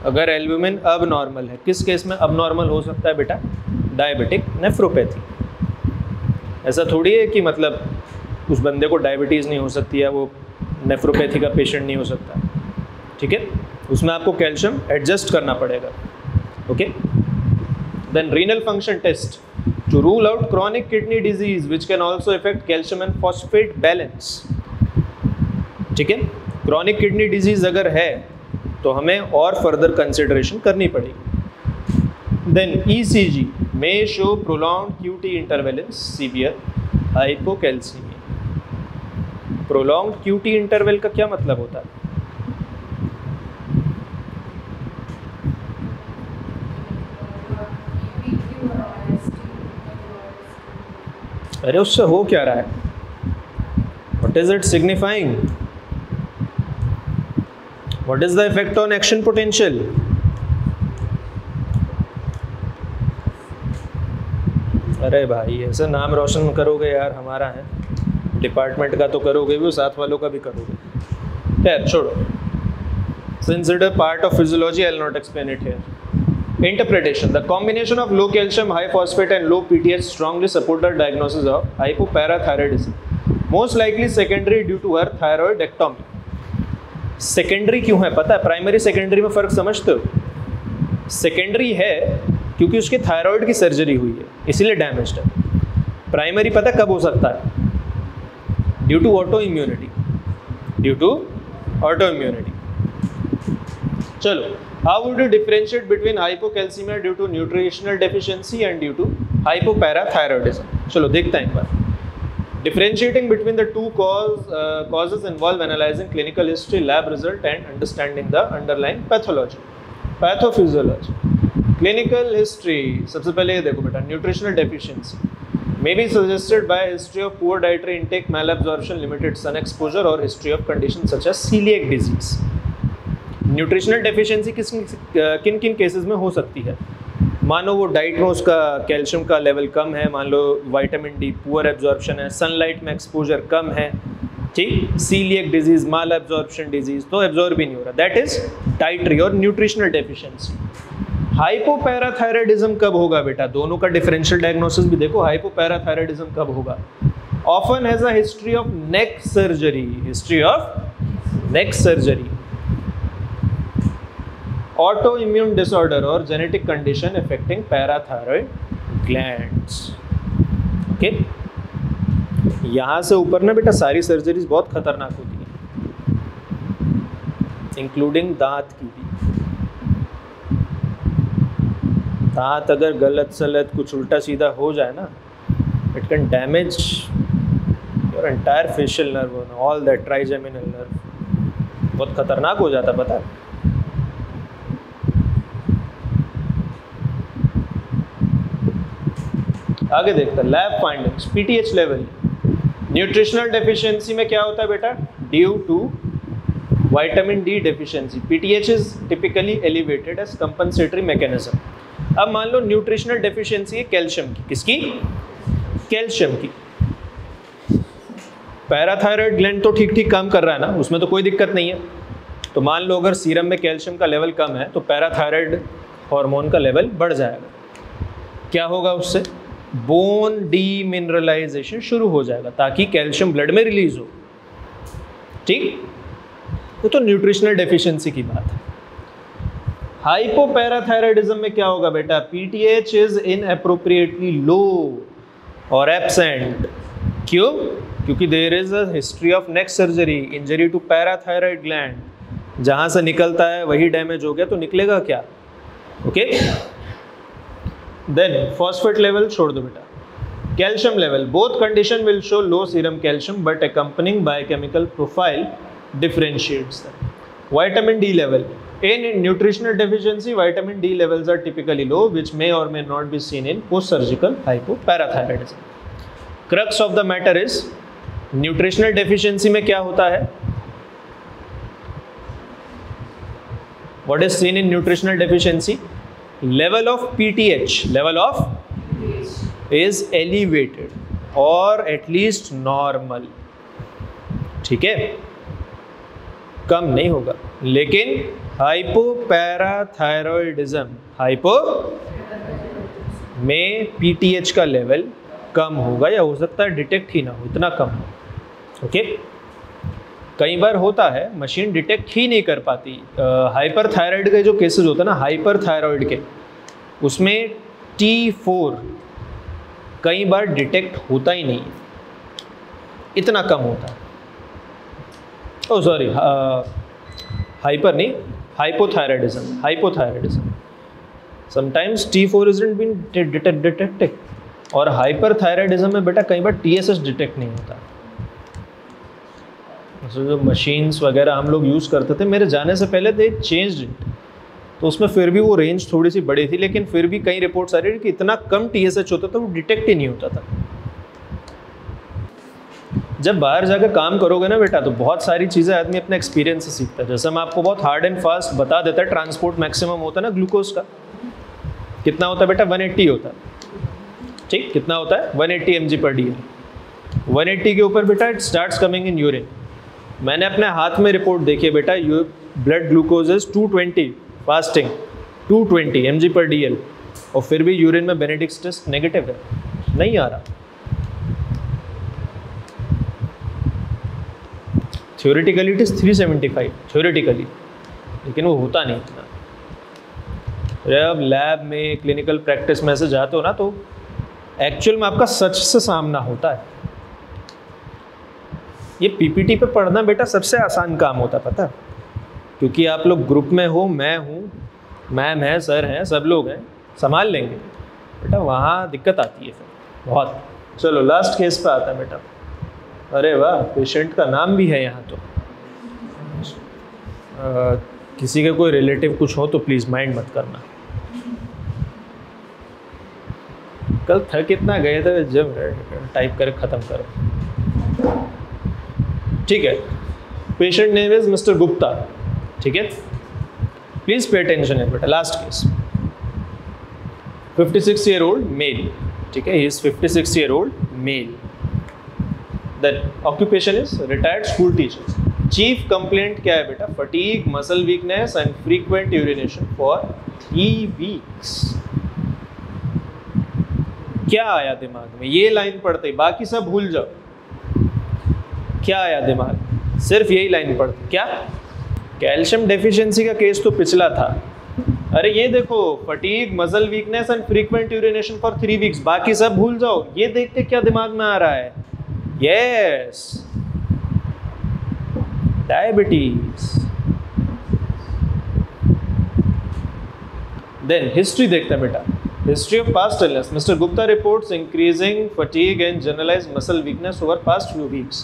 अगर एल्ब्यूमिन अब नॉर्मल है, किस केस में अब नॉर्मल हो सकता है बेटा? Diabetic nephropathy. ऐसा थोड़ी है कि मतलब उस बंदे को डायबिटीज़ नहीं हो सकती है, वो नेफ्रोपैथी का पेशेंट नहीं हो सकता। ठीक है, उसमें आपको कैल्शियम एडजस्ट करना पड़ेगा। Okay, then renal function test to rule out chronic kidney disease which can also effect calcium and phosphate balance. ठीक है, क्रॉनिक किडनी डिजीज अगर है तो हमें और फर्दर कंसिडरेशन करनी पड़ेगी। Then ECG may show prolonged QT interval in severe hypocalcemia. Prolonged QT interval का क्या मतलब होता है? अरे उससे हो क्या रहा है? What is it signifying? What is the effect on action potential? अरे भाई ऐसे नाम रोशन करोगे यार, हमारा है डिपार्टमेंट का तो करोगे भी, साथ वालों का भी करोगे। खैर छोड़ो, since it is part of physiology I will not explain it here. Interpretation: the combination of low calcium, high phosphate and low PTH strongly support the diagnosis of hypoparathyroidism, most likely secondary due to her thyroidectomy. Secondary क्यों है पता है? Primary secondary में फ़र्क समझते हो? Secondary है क्योंकि उसके थायराइड की सर्जरी हुई है इसीलिए डैमेज्ड है। प्राइमरी पता कब हो सकता है? ड्यू टू ऑटो इम्यूनिटी, चलो, how would you differentiate between hypocalcemia due to nutritional deficiency and due to hypoparathyroidism? चलो देखते हैं एक बार। Differentiating between the two causes involve analyzing clinical history, lab result and understanding the underlying pathology, pathophysiology. Clinical history, सबसे पहले ये देखो बेटा, nutritional deficiency may be suggested by history of poor dietary intake, malabsorption, limited sun exposure और history of conditions such as celiac disease. Nutritional deficiency किन किन cases में हो सकती है? मान लो वो डाइट में उसका कैल्शियम का लेवल कम है, मान लो विटामिन डी पुअर एब्जॉर्प्शन है, सनलाइट में एक्सपोजर कम है, ठीक, सीलियक डिजीज, माल एब्जॉर्प्शन डिजीज, तो एब्जॉर्ब ही नहीं हो रहा, दैट इज डाइटरी और न्यूट्रिशनल डेफिशिएंसी. हाइपोपैराथायराइडिज्म कब होगा बेटा? दोनों का डिफरेंशियल डायग्नोसिस भी देखो. हाइपोपैराथायराइडिज्म कब होगा? Often has a history of neck surgery, history of neck surgery, auto immune disorder और genetic condition affecting parathyroid glands. Okay, यहां से ऊपर ना बेटा सारी सर्जरीज बहुत खतरनाक होती हैं, इंक्लूडिंग दांत की भी. दांत अगर गलत सलत कुछ उल्टा सीधा हो जाए ना, it can damage your entire facial nerve, all that trigeminal nerve, बहुत खतरनाक हो जाता, पता है. आगे देखते हैं lab findings. PTH level, nutritional deficiency में क्या होता है बेटा? Due to vitamin D deficiency, PTH is typically elevated as compensatory mechanism. अब मान लो न्यूट्रिशनल डेफिशिएंसी है कैल्शियम की, किसकी? कैल्शियम की. पैराथायरॉइड ग्लैंड तो ठीक ठीक काम कर रहा है ना, उसमें तो कोई दिक्कत नहीं है. तो मान लो अगर सीरम में कैल्शियम का लेवल कम है तो पैराथायरॉइड हार्मोन का लेवल बढ़ जाएगा. क्या होगा उससे? बोन डीमिनरलाइजेशन शुरू हो जाएगा ताकि कैल्शियम ब्लड में रिलीज हो. ठीक, वो तो न्यूट्रिशनल डेफिशिएंसी की बात है. हाइपोपैराथायराइडिज्म में क्या होगा बेटा? पीटीएच इज इनएप्रोप्रिएटली लो और एब्सेंट. क्यों? क्योंकि there is a history of neck surgery, injury to parathyroid gland. जहां से निकलता है वही डैमेज हो गया तो निकलेगा क्या? ओके. देन फॉस्फेट लेवल छोड़ दो बेटा. Calcium level, both condition will show low serum calcium but accompanying biochemical profile differentiates them. Vitamin D level, in nutritional deficiency vitamin D levels are typically low which may or may not be seen in post surgical hypoparathyroidism. Crux of the matter is nutritional deficiency में क्या होता है? What is seen in nutritional deficiency? Level of PTH, level of is elevated or at least normal. ठीक है, कम नहीं होगा. लेकिन हाइपोपैराथायरॉइडिज्म, hypo में पीटीएच का लेवल कम होगा या हो सकता है डिटेक्ट ही ना हो, इतना कम हो. ओके, कई बार होता है मशीन डिटेक्ट ही नहीं कर पाती. हाइपरथायरॉइड के जो केसेस होते हैं ना, हाइपरथायरॉइड के, उसमें T4 कई बार डिटेक्ट होता ही नहीं, इतना कम होता है. ओ सॉरी, हाइपर नहीं, hypothyroidism, hypothyroidism. Sometimes T4 isn't been detected. और हाइपरथायरॉइडिज्म में बेटा कई बार TSH डिटेक्ट नहीं होता. जो मशीन्स वगैरह हम लोग यूज़ करते थे, मेरे जाने से पहले दे चेंज्ड इट, तो उसमें फिर भी वो रेंज थोड़ी सी बड़ी थी, लेकिन फिर भी कई रिपोर्ट्स आ रही थी कि इतना कम TSH होता था वो डिटेक्ट ही नहीं होता था. जब बाहर जाकर काम करोगे ना बेटा तो बहुत सारी चीज़ें आदमी अपने एक्सपीरियंस से सीखता है. जैसे मैं आपको बहुत हार्ड एंड फास्ट बता देता है, ट्रांसपोर्ट मैक्सिमम होता है ना ग्लूकोज का, कितना होता है बेटा? 180 होता है. ठीक, कितना होता है? 180 mg/dl. 180 के ऊपर बेटा it starts coming in urine. मैंने अपने हाथ में रिपोर्ट देखी है बेटा, blood glucose is 220 fasting, 220 mg/dl, और फिर भी यूरिन में बेनेडिक्ट टेस्ट नेगेटिव है, नहीं आ रहा. थ्योरेटिकली इट इज 375 थ्योरेटिकली, लेकिन वो होता नहीं इतना. जब लैब में क्लिनिकल प्रैक्टिस में से जाते हो ना तो एक्चुअल में आपका सच से सामना होता है. ये पीपीटी पे पढ़ना बेटा सबसे आसान काम होता है, पता, क्योंकि आप लोग ग्रुप में हो, मैं हूँ, मैम है, सर हैं, सब लोग हैं, संभाल लेंगे बेटा. वहाँ दिक्कत आती है फिर बहुत. चलो लास्ट केस पे आता है बेटा. अरे वाह, पेशेंट का नाम भी है यहाँ तो. किसी के कोई रिलेटिव कुछ हो तो प्लीज़ माइंड मत करना. कल थक इतना गए थे जब टाइप कर ख़त्म करो। ठीक है, patient name is Mister Gupta. ठीक है, प्लीज पे अटेंशन है बेटा। Last case, 56 year old male. ठीक है, he is 56 year old male. Then occupation is retired school teacher. Chief complaint क्या है बेटा? Fatigue, muscle weakness and frequent urination for 3 weeks. क्या आया दिमाग में? ये लाइन पढ़ते ही बाकी सब भूल जाओ। क्या आया दिमाग में? सिर्फ यही लाइन पढ़ते। क्या? कैल्शियम डेफिशिएंसी का केस तो पिछला था। अरे ये देखो, fatigue, muscle weakness and frequent urination for 3 weeks, बाकी सब भूल जाओ। ये देख के क्या दिमाग में आ रहा है? Yes, diabetes. देन हिस्ट्री देखते हैं बेटा। History of past illness. Mr. Gupta reports increasing fatigue and generalized muscle weakness over past few weeks.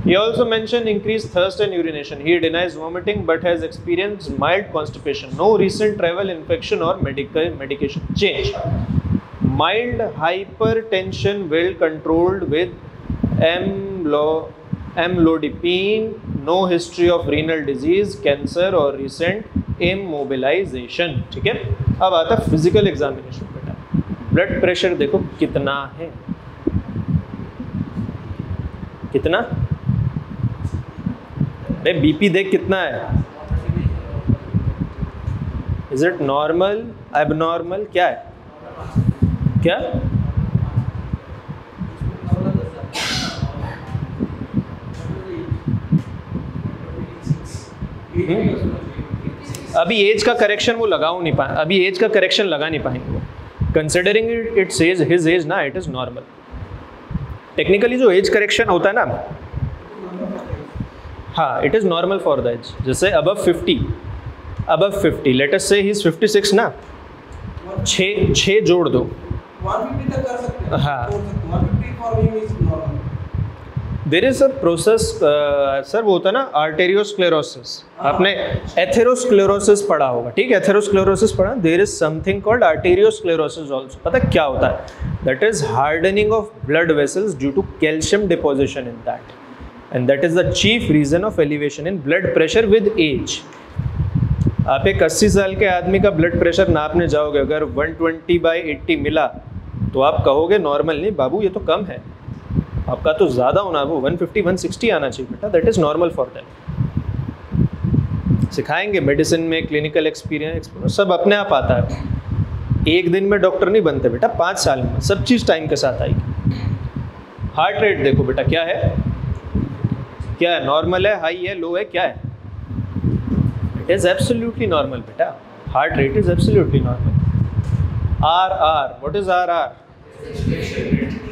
He also mentioned increased thirst and urination. He denies vomiting but has experienced mild constipation. No recent travel infection or medication change. Mild hypertension well controlled with amlodipine. No history of renal disease, cancer or recent immobilization. ठीक है, अब आता है physical examination बेटा। Blood pressure देखो कितना है, कितना? अरे बीपी देख कितना है। इज इट नॉर्मल, एबनॉर्मल, क्या है? क्या? अभी एज का करेक्शन वो लगाओ नहीं पाए, अभी एज का करेक्शन लगा नहीं पाएंगे वो। Considering it says his age ना, इट इज नॉर्मल। टेक्निकली जो एज करेक्शन होता है ना, हाँ, it is normal for the age. जैसे अबव 50 लेट अस से ही इज 56 ना, 6 जोड़ दो, 150 तक कर सकते हैं। हाँ, 150 for him is normal. There is a process sir, वो होता है ना आर्टेरियोस्क्लेरोसिस। आपने एथेरोस्क्लेरोसिस पढ़ा होगा, ठीक है, एथेरोस्क्लेरोसिस पढ़ा। There is something called arteriosclerosis also. पता क्या होता है? That is hardening of blood vessels due to calcium deposition in that, and that is the chief reason of elevation in blood pressure with age. आप एक 80 साल के आदमी का ब्लड प्रेशर नापने जाओगे, अगर 120/80 मिला तो आप कहोगे नॉर्मल नहीं बाबू, ये तो कम है, आपका तो ज़्यादा होना, वो 150-160 आना चाहिए बेटा। That is normal for that. सिखाएंगे मेडिसिन में, क्लिनिकल एक्सपीरियंस सब अपने आप आता है। एक दिन में डॉक्टर नहीं बनते बेटा, 5 साल में सब चीज़ टाइम के साथ आएगी। हार्ट रेट देखो बेटा, क्या है? क्या है? नॉर्मल है, हाई है, लो है, क्या है? इट इज़ एब्सोल्युटली नॉर्मल बेटा। Heart rate is absolutely normal. R, what is R?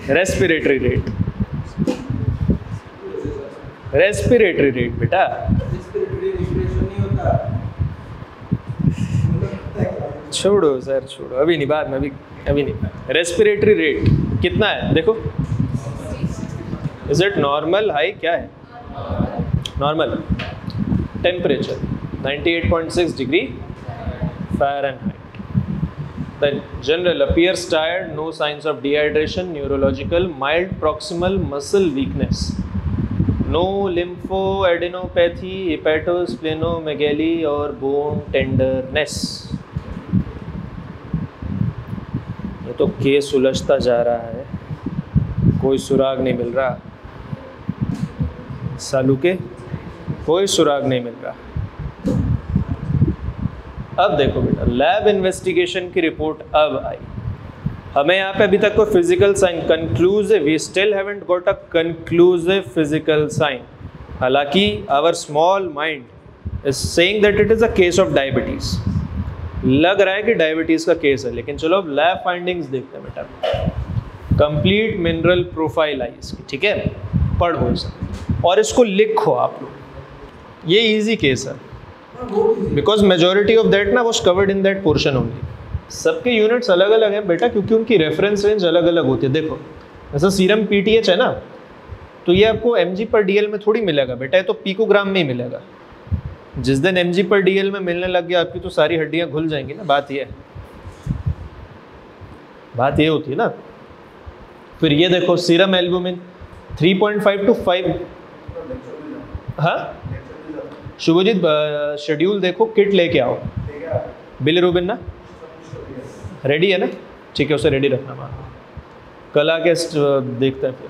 Respiratory rate. Respiratory rate बेटा, छोड़ो सर, छोड़ो, अभी नहीं, बाद में, अभी नहीं। रेस्पिरेटरी रेट कितना है देखो? इज इट नॉर्मल, हाई, क्या है? Normal. Temperature 98.6 degree Fahrenheit. The general appears tired, no signs of dehydration, neurological, mild proximal muscle weakness, no lymphoadenopathy, hepatosplenomegaly और bone tenderness। ये तो केस उलझता जा रहा है, कोई सुराग नहीं मिल रहा, सालू के कोई सुराग नहीं मिल रहा। अब देखो बेटा, लैब इन्वेस्टिगेशन की रिपोर्ट अब आई। हमें यहाँ पे अभी तक कोई physical sign conclusive, we still haven't got a conclusive physical sign. हालांकि our small mind is saying that it is a case of diabetes. लग रहा है कि डायबिटीज का केस है, लेकिन चलो अब लैब फाइंडिंग्स देखते हैं बेटा। कंप्लीट मिनरल प्रोफाइल आई इसकी, ठीक है, पढ़ो इसे और इसको लिखो आप लोग। ये इजी केस है बिकॉज मेजोरिटी ऑफ दैट ना was covered in that portion only. सबके यूनिट्स अलग अलग हैं बेटा, क्योंकि उनकी रेफरेंस रेंज अलग अलग होती है। देखो जैसा सीरम पीटीएच है ना, तो ये आपको mg पर dl में थोड़ी मिलेगा बेटा, ये तो पिकोग्राम में ही मिलेगा। जिस दिन mg पर dl में मिलने लग गया आपकी तो सारी हड्डियां घुल जाएंगी ना। बात ये होती है ना। फिर ये देखो सीरम एल्बुमिन 3.5 to 5। हाँ शुभजीत शेड्यूल देखो, किट लेके आओ। बिलिरुबिन ना रेडी है ना, ठीक है उसे रेडी रखना। वहाँ कल आके देखते हैं। फिर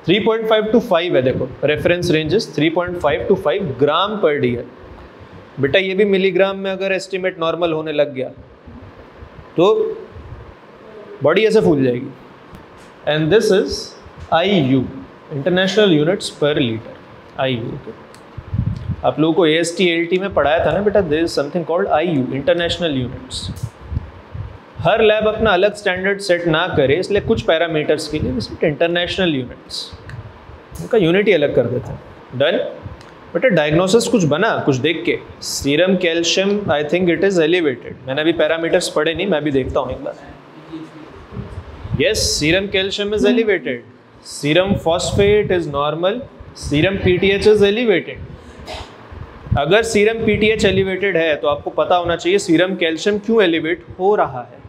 3.5 to 5 है, देखो रेफरेंस रेंजेस 3.5 to 5 ग्राम पर डी है। बेटा ये भी मिलीग्राम में अगर एस्टिमेट नॉर्मल होने लग गया तो बॉडी ऐसे फूल जाएगी। And this is IU, international units पर लीटर, IU। आप लोगों को AST ALT में पढ़ाया था ना बेटा, there is something called IU, international units. हर लैब अपना अलग स्टैंडर्ड सेट ना करे, इसलिए कुछ पैरामीटर्स के लिए इंटरनेशनल यूनिट्स, उनका यूनिट ही अलग कर देते हैं। डन बेटा। डायग्नोसिस कुछ बना, कुछ देख के। Serum calcium I think it is elevated. मैंने अभी पैरामीटर्स पढ़े नहीं, मैं भी देखता हूँ एक बार। Yes, serum calcium is elevated, serum phosphate is normal, serum PTH is elevated. अगर सीरम PTH एलिवेटेड है तो आपको पता होना चाहिए सीरम कैल्शियम क्यों एलिवेट हो रहा है।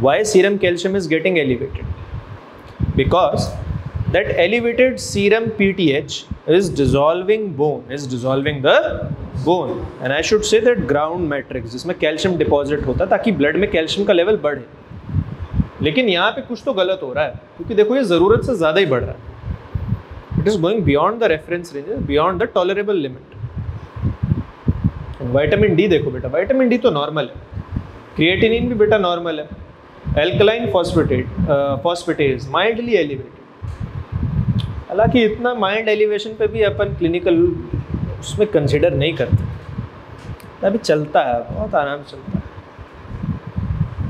Why serum calcium is getting elevated? Because that elevated serum PTH is dissolving the bone, and I should say that ground matrix जिसमें कैल्शियम डिपॉजिट होता है ताकि ब्लड में कैल्शियम का लेवल बढ़े। लेकिन यहाँ पे कुछ तो गलत हो रहा है, क्योंकि देखो ये ज़रूरत से ज़्यादा ही बढ़ रहा है। It is going beyond the reference range, beyond the tolerable limit. Vitamin D देखो बेटा, विटामिन डी तो नॉर्मल है, क्रिएटिनिन भी बेटा नॉर्मल है, एल्कलाइन फॉस्फेटेज माइल्डली एलिवेटेड। हालांकि इतना माइंड एलिवेशन पे भी अपन क्लिनिकल उसमें कंसिडर नहीं करते, अभी चलता है, बहुत आराम से चलता है।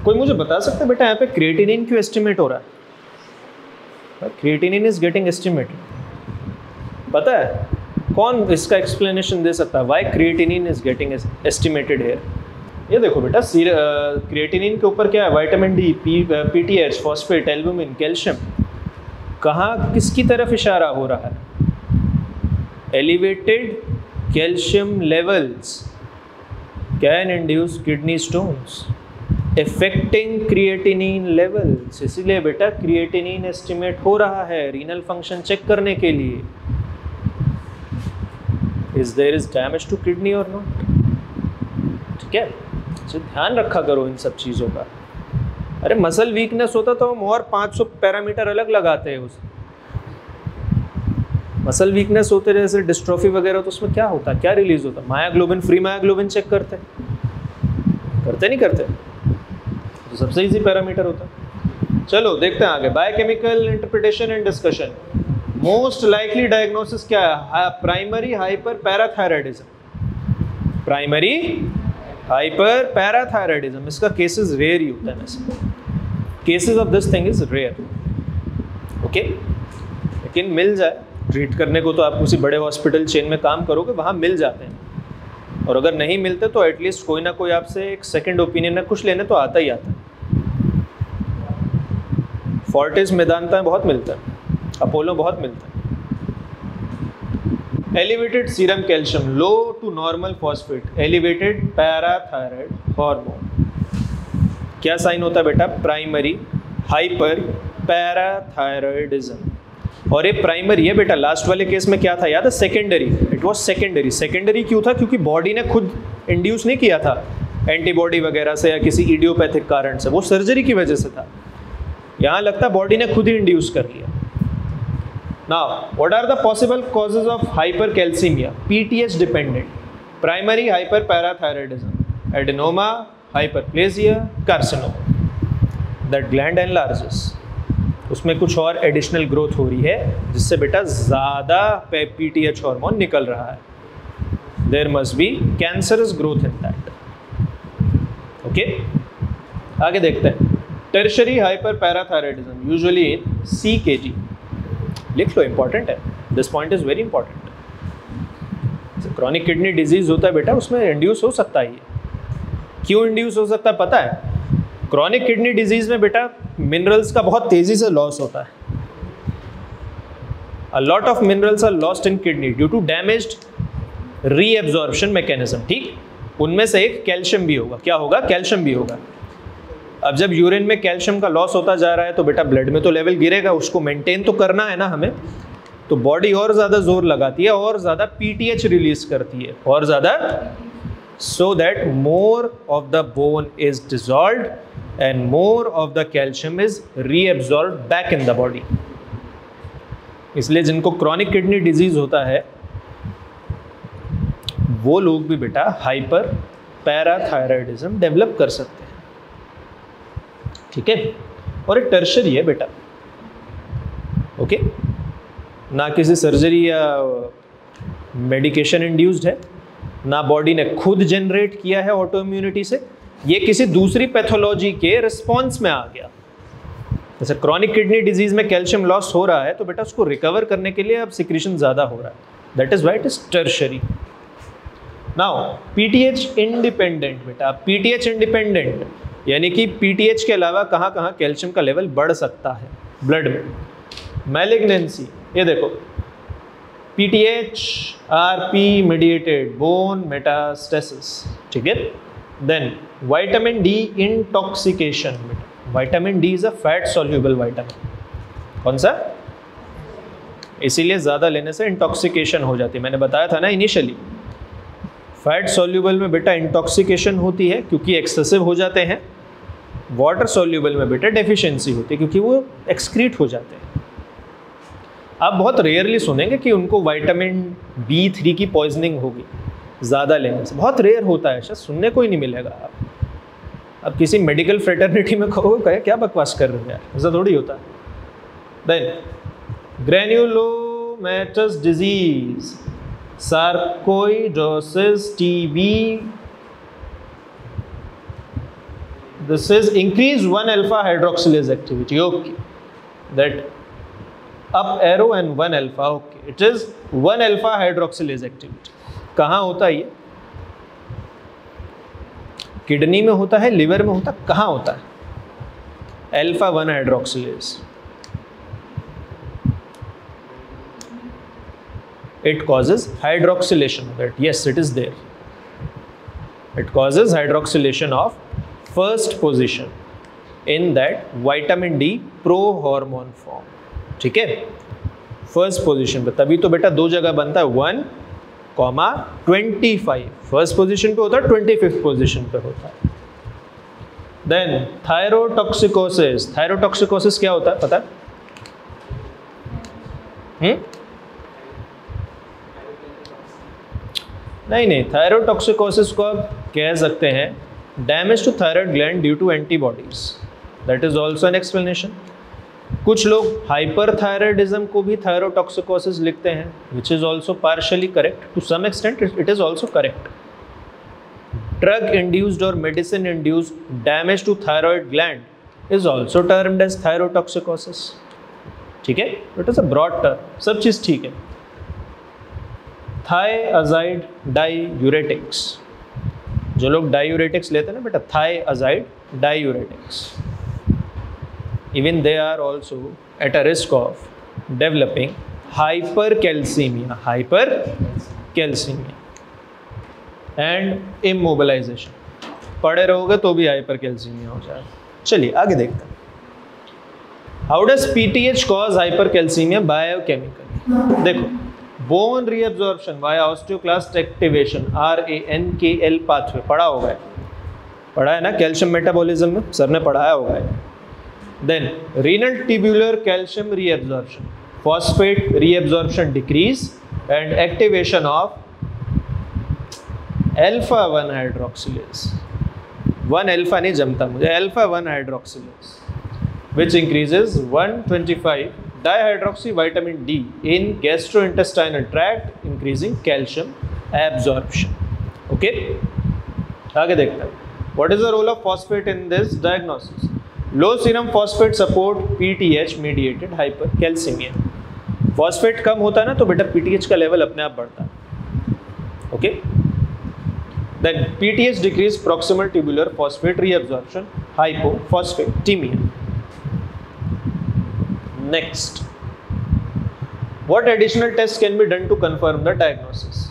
कोई मुझे बता सकता है बेटा यहाँ पे क्रिएटिनिन क्यों एस्टिमेट हो रहा है? क्रिएटिनिन इज गेटिंग एस्टिमेटेड, पता है कौन इसका एक्सप्लेनेशन दे सकता है? Why creatinine is getting estimated here? ये देखो बेटा, क्रिएटिनिन के ऊपर क्या है? Vitamin D, PTH, phosphate, albumin, calcium. कहाँ किसकी तरफ इशारा हो रहा है? Elevated calcium levels can induce kidney stones effecting creatinine levels. इसीलिए बेटा क्रिएटिनिन एस्टिमेट हो रहा है रीनल फंक्शन चेक करने के लिए। Is there is damage to kidney और नॉट? ठीक है, तो ध्यान रखा करो इन सब चीज़ों का। अरे मसल वीकनेस होता तो हम और 500 पैरामीटर अलग लगाते हैं उसे। मसल वीकनेस होते जैसे डिस्ट्रोफी वगैरह, तो उसमें क्या होता, क्या रिलीज होता? मायाग्लोबिन, फ्री मायाग्लोबिन चेक करते नहीं करते? तो सबसे इजी पैरामीटर होता। चलो देखते हैं आगे, biochemical interpretation and discussion. Most likely diagnosis क्या है? Primary hyperparathyroidism. Primary hyperparathyroidism, इसका केसेस रेयर ही होता है वैसे। Cases of this thing is rare, okay. लेकिन मिल जाए ट्रीट करने को तो आप उसी बड़े हॉस्पिटल चेन में काम करोगे, वहाँ मिल जाते हैं। और अगर नहीं मिलते तो एटलीस्ट कोई ना कोई आपसे एक सेकंड ओपिनियन ना कुछ लेने तो आता ही आता है। फोर्टिस मेदांता बहुत मिलता है, अपोलो बहुत मिलता है। Elevated serum calcium, low to normal phosphate, elevated parathyroid hormone. क्या साइन होता है बेटा? Primary hyperparathyroidism. और ये प्राइमरी है बेटा, लास्ट वाले केस में क्या था याद है? Secondary. It was secondary. Secondary क्यों था? क्योंकि बॉडी ने खुद इंड्यूस नहीं किया था एंटीबॉडी वगैरह से या किसी इडियोपैथिक कारण से, वो सर्जरी की वजह से था। यहाँ लगता है बॉडी ने खुद ही इंड्यूस कर लिया। Now, what are the possible causes of hypercalcemia? PTH dependent, primary hyperparathyroidism, adenoma, hyperplasia, carcinoma. That gland enlarges. उसमें कुछ और एडिशनल ग्रोथ हो रही है जिससे बेटा ज़्यादा PTH हार्मोन निकल रहा है। There must be cancerous growth in that. Okay? आगे देखते हैं। Tertiary hyperparathyroidism, usually in CKG. लिख लो, इंपॉर्टेंट है, this point is very important. Chronic kidney disease होता है बेटा, उसमें इंड्यूस हो सकता है। क्यों इंड्यूस हो सकता है पता है? क्रॉनिक किडनी डिजीज में बेटा मिनरल्स का बहुत तेजी से लॉस होता है। A lot of minerals are lost in kidney due to damaged reabsorption mechanism. ठीक, उनमें से एक कैल्शियम भी होगा। क्या होगा? कैल्शियम भी होगा। अब जब यूरिन में कैल्शियम का लॉस होता जा रहा है तो बेटा ब्लड में तो लेवल गिरेगा, उसको मेंटेन तो करना है ना हमें, तो बॉडी और ज़्यादा जोर लगाती है और ज़्यादा पीटीएच रिलीज करती है, और ज़्यादा, so that more of the bone is dissolved and more of the calcium is reabsorbed back in the body. इसलिए जिनको क्रॉनिक किडनी डिजीज होता है वो लोग भी बेटा हाइपर पैराथायराइडिज्म डेवलप कर सकते हैं, ठीक है। और एक टर्शरी है बेटा, ओके, ना किसी सर्जरी या मेडिकेशन इंड्यूस्ड है, ना बॉडी ने खुद जनरेट किया है ऑटो इम्यूनिटी से, ये किसी दूसरी पैथोलॉजी के रिस्पॉन्स में आ गया। जैसे क्रॉनिक किडनी डिजीज में कैल्शियम लॉस हो रहा है तो बेटा उसको रिकवर करने के लिए अब सिक्रीशन ज़्यादा हो रहा है, that is why it is tertiary. Now PTH independent बेटा, पीटीएच इंडिपेंडेंट यानी कि पीटीएच के अलावा कहाँ कहाँ कैल्शियम का लेवल बढ़ सकता है ब्लड में। मैलिग्नेंसी, ये देखो PTH RP mediated bone metastasis, ठीक है। Then vitamin D intoxication, vitamin D is a fat soluble vitamin, कौन सा, इसीलिए ज़्यादा लेने से इंटॉक्सिकेशन हो जाती है, मैंने बताया था ना इनिशियली। फैट सॉल्यूबल में बेटा इंटॉक्सिकेशन होती है क्योंकि एक्सेसिव हो जाते हैं, वाटर सॉल्यूबल में बेटा डेफिशिएंसी होती है क्योंकि वो एक्सक्रीट हो जाते हैं। आप बहुत रेयरली सुनेंगे कि उनको विटामिन B3 की पॉइजनिंग होगी ज़्यादा लेने से, बहुत रेयर होता है, शायद सुनने को ही नहीं मिलेगा। अब किसी मेडिकल फ्रेटर्निटी में कहोगे क्या बकवास कर रहे हैं यार, ऐसा थोड़ी होता है। Then granulomatous disease, sarcoidosis, TB, this is increased 1-alpha hydroxylase activity, okay, that up arrow and 1-alpha, okay, it is 1-alpha hydroxylase activity। कहाँ होता है ये, किडनी में होता है, लिवर में होता है, कहाँ होता है, alpha 1 hydroxylase, it causes hydroxylation of that, yes it is there, it causes hydroxylation of first position in that vitamin D prohormone form, ठीक है, फर्स्ट पोजीशन पे। तभी तो बेटा दो जगह बनता है 1,25, फर्स्ट पोजीशन पे होता है, 25th पोजीशन पे होता है। देन थायरोटॉक्सिकोसिस, थायरोटॉक्सिकोसिस क्या होता है पता है? नहीं, थायरोटॉक्सिकोसिस को आप कह सकते हैं damage to thyroid gland due to antibodies, that is also an explanation. कुछ लोग हाइपरथायराइडिज्म को भी थायरोटॉक्सिकोसिस लिखते हैं, which is also partially correct, to some extent it is also correct. Drug induced और medicine induced damage to thyroid gland is also termed as thyrotoxicosis, ठीक है, it is a broad term, सब चीज ठीक है। थायआज़ाइड डाईयूरेटिक्स, जो लोग डाईयूरेटिक्स लेते हैं ना बेटा, थायआज़ाइड डाईयूरेटिक्स, even they are also at a risk of developing hypercalcemia and immobilization। पड़े रहोगे तो भी हाइपरकैल्सीमिया हो जाएगा। चलिए आगे देखते हैं। How does PTH cause hypercalcemia biochemically? देखो, bone reabsorption via osteoclast activation RANKL pathway पढ़ा होगा, पढ़ा है ना कैल्शियम मेटाबॉलिज्म में, सर ने पढ़ाया होगा। Then renal tubular calcium reabsorption, phosphate reabsorption decrease and activation of alpha 1 hydroxylase, 1-alpha नहीं जमता मुझे, alpha 1 hydroxylase, which increases 1,25 dihydroxy vitamin D in gastrointestinal tract, increasing calcium absorption। Okay, आगे देखते हैं। What is the role of phosphate in this diagnosis? Low serum phosphate support PTH mediated hypercalcemia. Phosphate कम होता है ना तो बेटा PTH का लेवल अपने आप बढ़ता है, okay. Then PTH decrease proximal tubular phosphate reabsorption, hypophosphatemia. Next, what additional test can be done to confirm the diagnosis?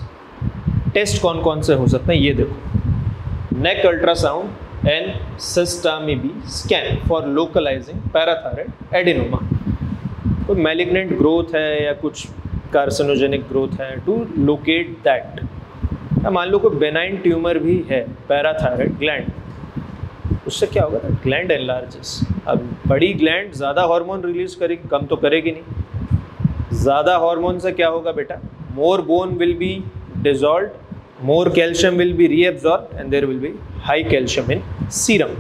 Test कौन कौन से हो सकते हैं ये देखो। Neck ultrasound, and sestamib scan for localizing parathyroid adenoma. कोई malignant growth है या कुछ कार्सिनोजेनिक ग्रोथ है, टू लोकेट दैट। या मान लो कोई बेनाइन ट्यूमर भी है पैराथायराइड ग्लैंड, उससे क्या होगा, ग्लैंड एनलार्जेस। अब बड़ी ग्लैंड ज़्यादा हार्मोन रिलीज करेगी, कम तो करेगी नहीं। ज़्यादा हार्मोन से क्या होगा बेटा, more bone will be dissolve, more calcium will be reabsorb and there will be high calcium in serum.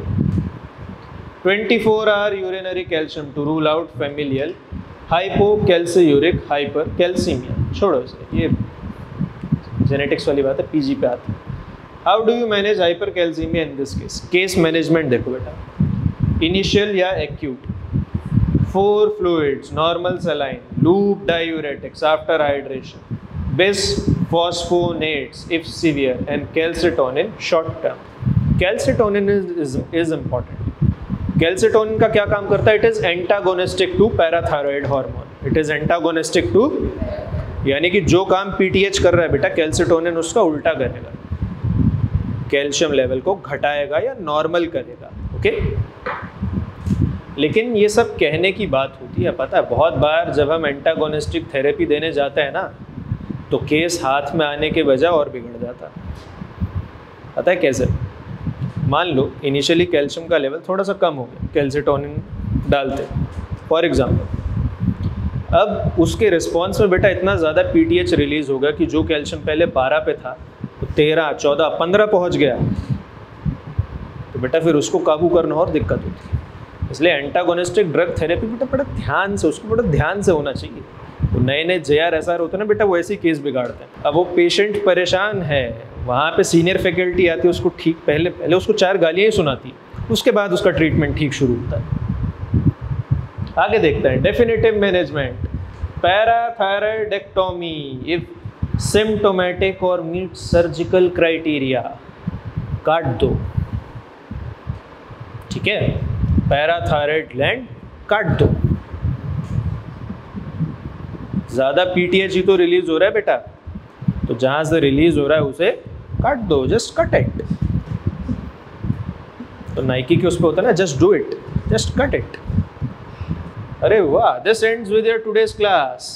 24 hour urinary calcium to rule out familial hypocalciuric hypercalcemia. छोड़ो इसे, ये जेनेटिक्स वाली बात है, पीजी पे आती है। How do you manage hypercalcemia in this case? Case management देखो बेटा, इनिशियल या acute, 4 fluids, normal saline, loop diuretics after hydration, bisphosphonates if severe and calcitonin short term. Calcitonin is important. Calcitonin का क्या काम करता है? It is antagonistic to parathyroid hormone. It is antagonistic to, यानी कि जो काम पीटीएच कर रहा है बेटा, कैल्सिटोनिन उसका उल्टा करेगा, कैल्शियम लेवल को घटाएगा या नॉर्मल करेगा। ओके, लेकिन ये सब कहने की बात होती है, पता है बहुत बार जब हम एंटागोनिस्टिक थेरेपी देने जाते हैं ना, तो केस हाथ में आने के बजाय और बिगड़ जाता है। पता है कैसे? मान लो इनिशियली कैल्शियम का लेवल थोड़ा सा कम हो गया, कैल्सिटोनिन डालते फॉर एग्जांपल, अब उसके रिस्पॉन्स में बेटा इतना ज़्यादा पीटीएच रिलीज होगा कि जो कैल्शियम पहले 12 पे था तो 13, 14, 15 पहुंच गया, तो बेटा फिर उसको काबू करना और दिक्कत होती है। इसलिए एंटागोनिस्टिक ड्रग थेरेपी बेटा बड़ा ध्यान से, उसको बड़ा ध्यान से होना चाहिए। तो नए नए JR SR होते हैं ना बेटा, वो ऐसे ही केस बिगाड़ते हैं। अब वो पेशेंट परेशान है, वहाँ पे सीनियर फैकल्टी आती है, उसको ठीक पहले उसको 4 गालियाँ ही सुनाती, उसके बाद उसका ट्रीटमेंट ठीक शुरू होता है। आगे देखते हैं डेफिनेटिव मैनेजमेंट। पैराथायरॉइडेक्टोमी इफ सिम्टोमेटिक और मीट सर्जिकल क्राइटेरिया, काट दो। ठीक है, पैराथायरॉइड ग्लैंड काट दो। ज़्यादा पीटीएच ही तो रिलीज हो रहा है बेटा, तो जहाँ से रिलीज हो रहा है उसे काट दो, जस्ट कट इट। तो नाइकी के उस पर होता है ना, just do it, just cut it. अरे वाह, this ends with your today's class.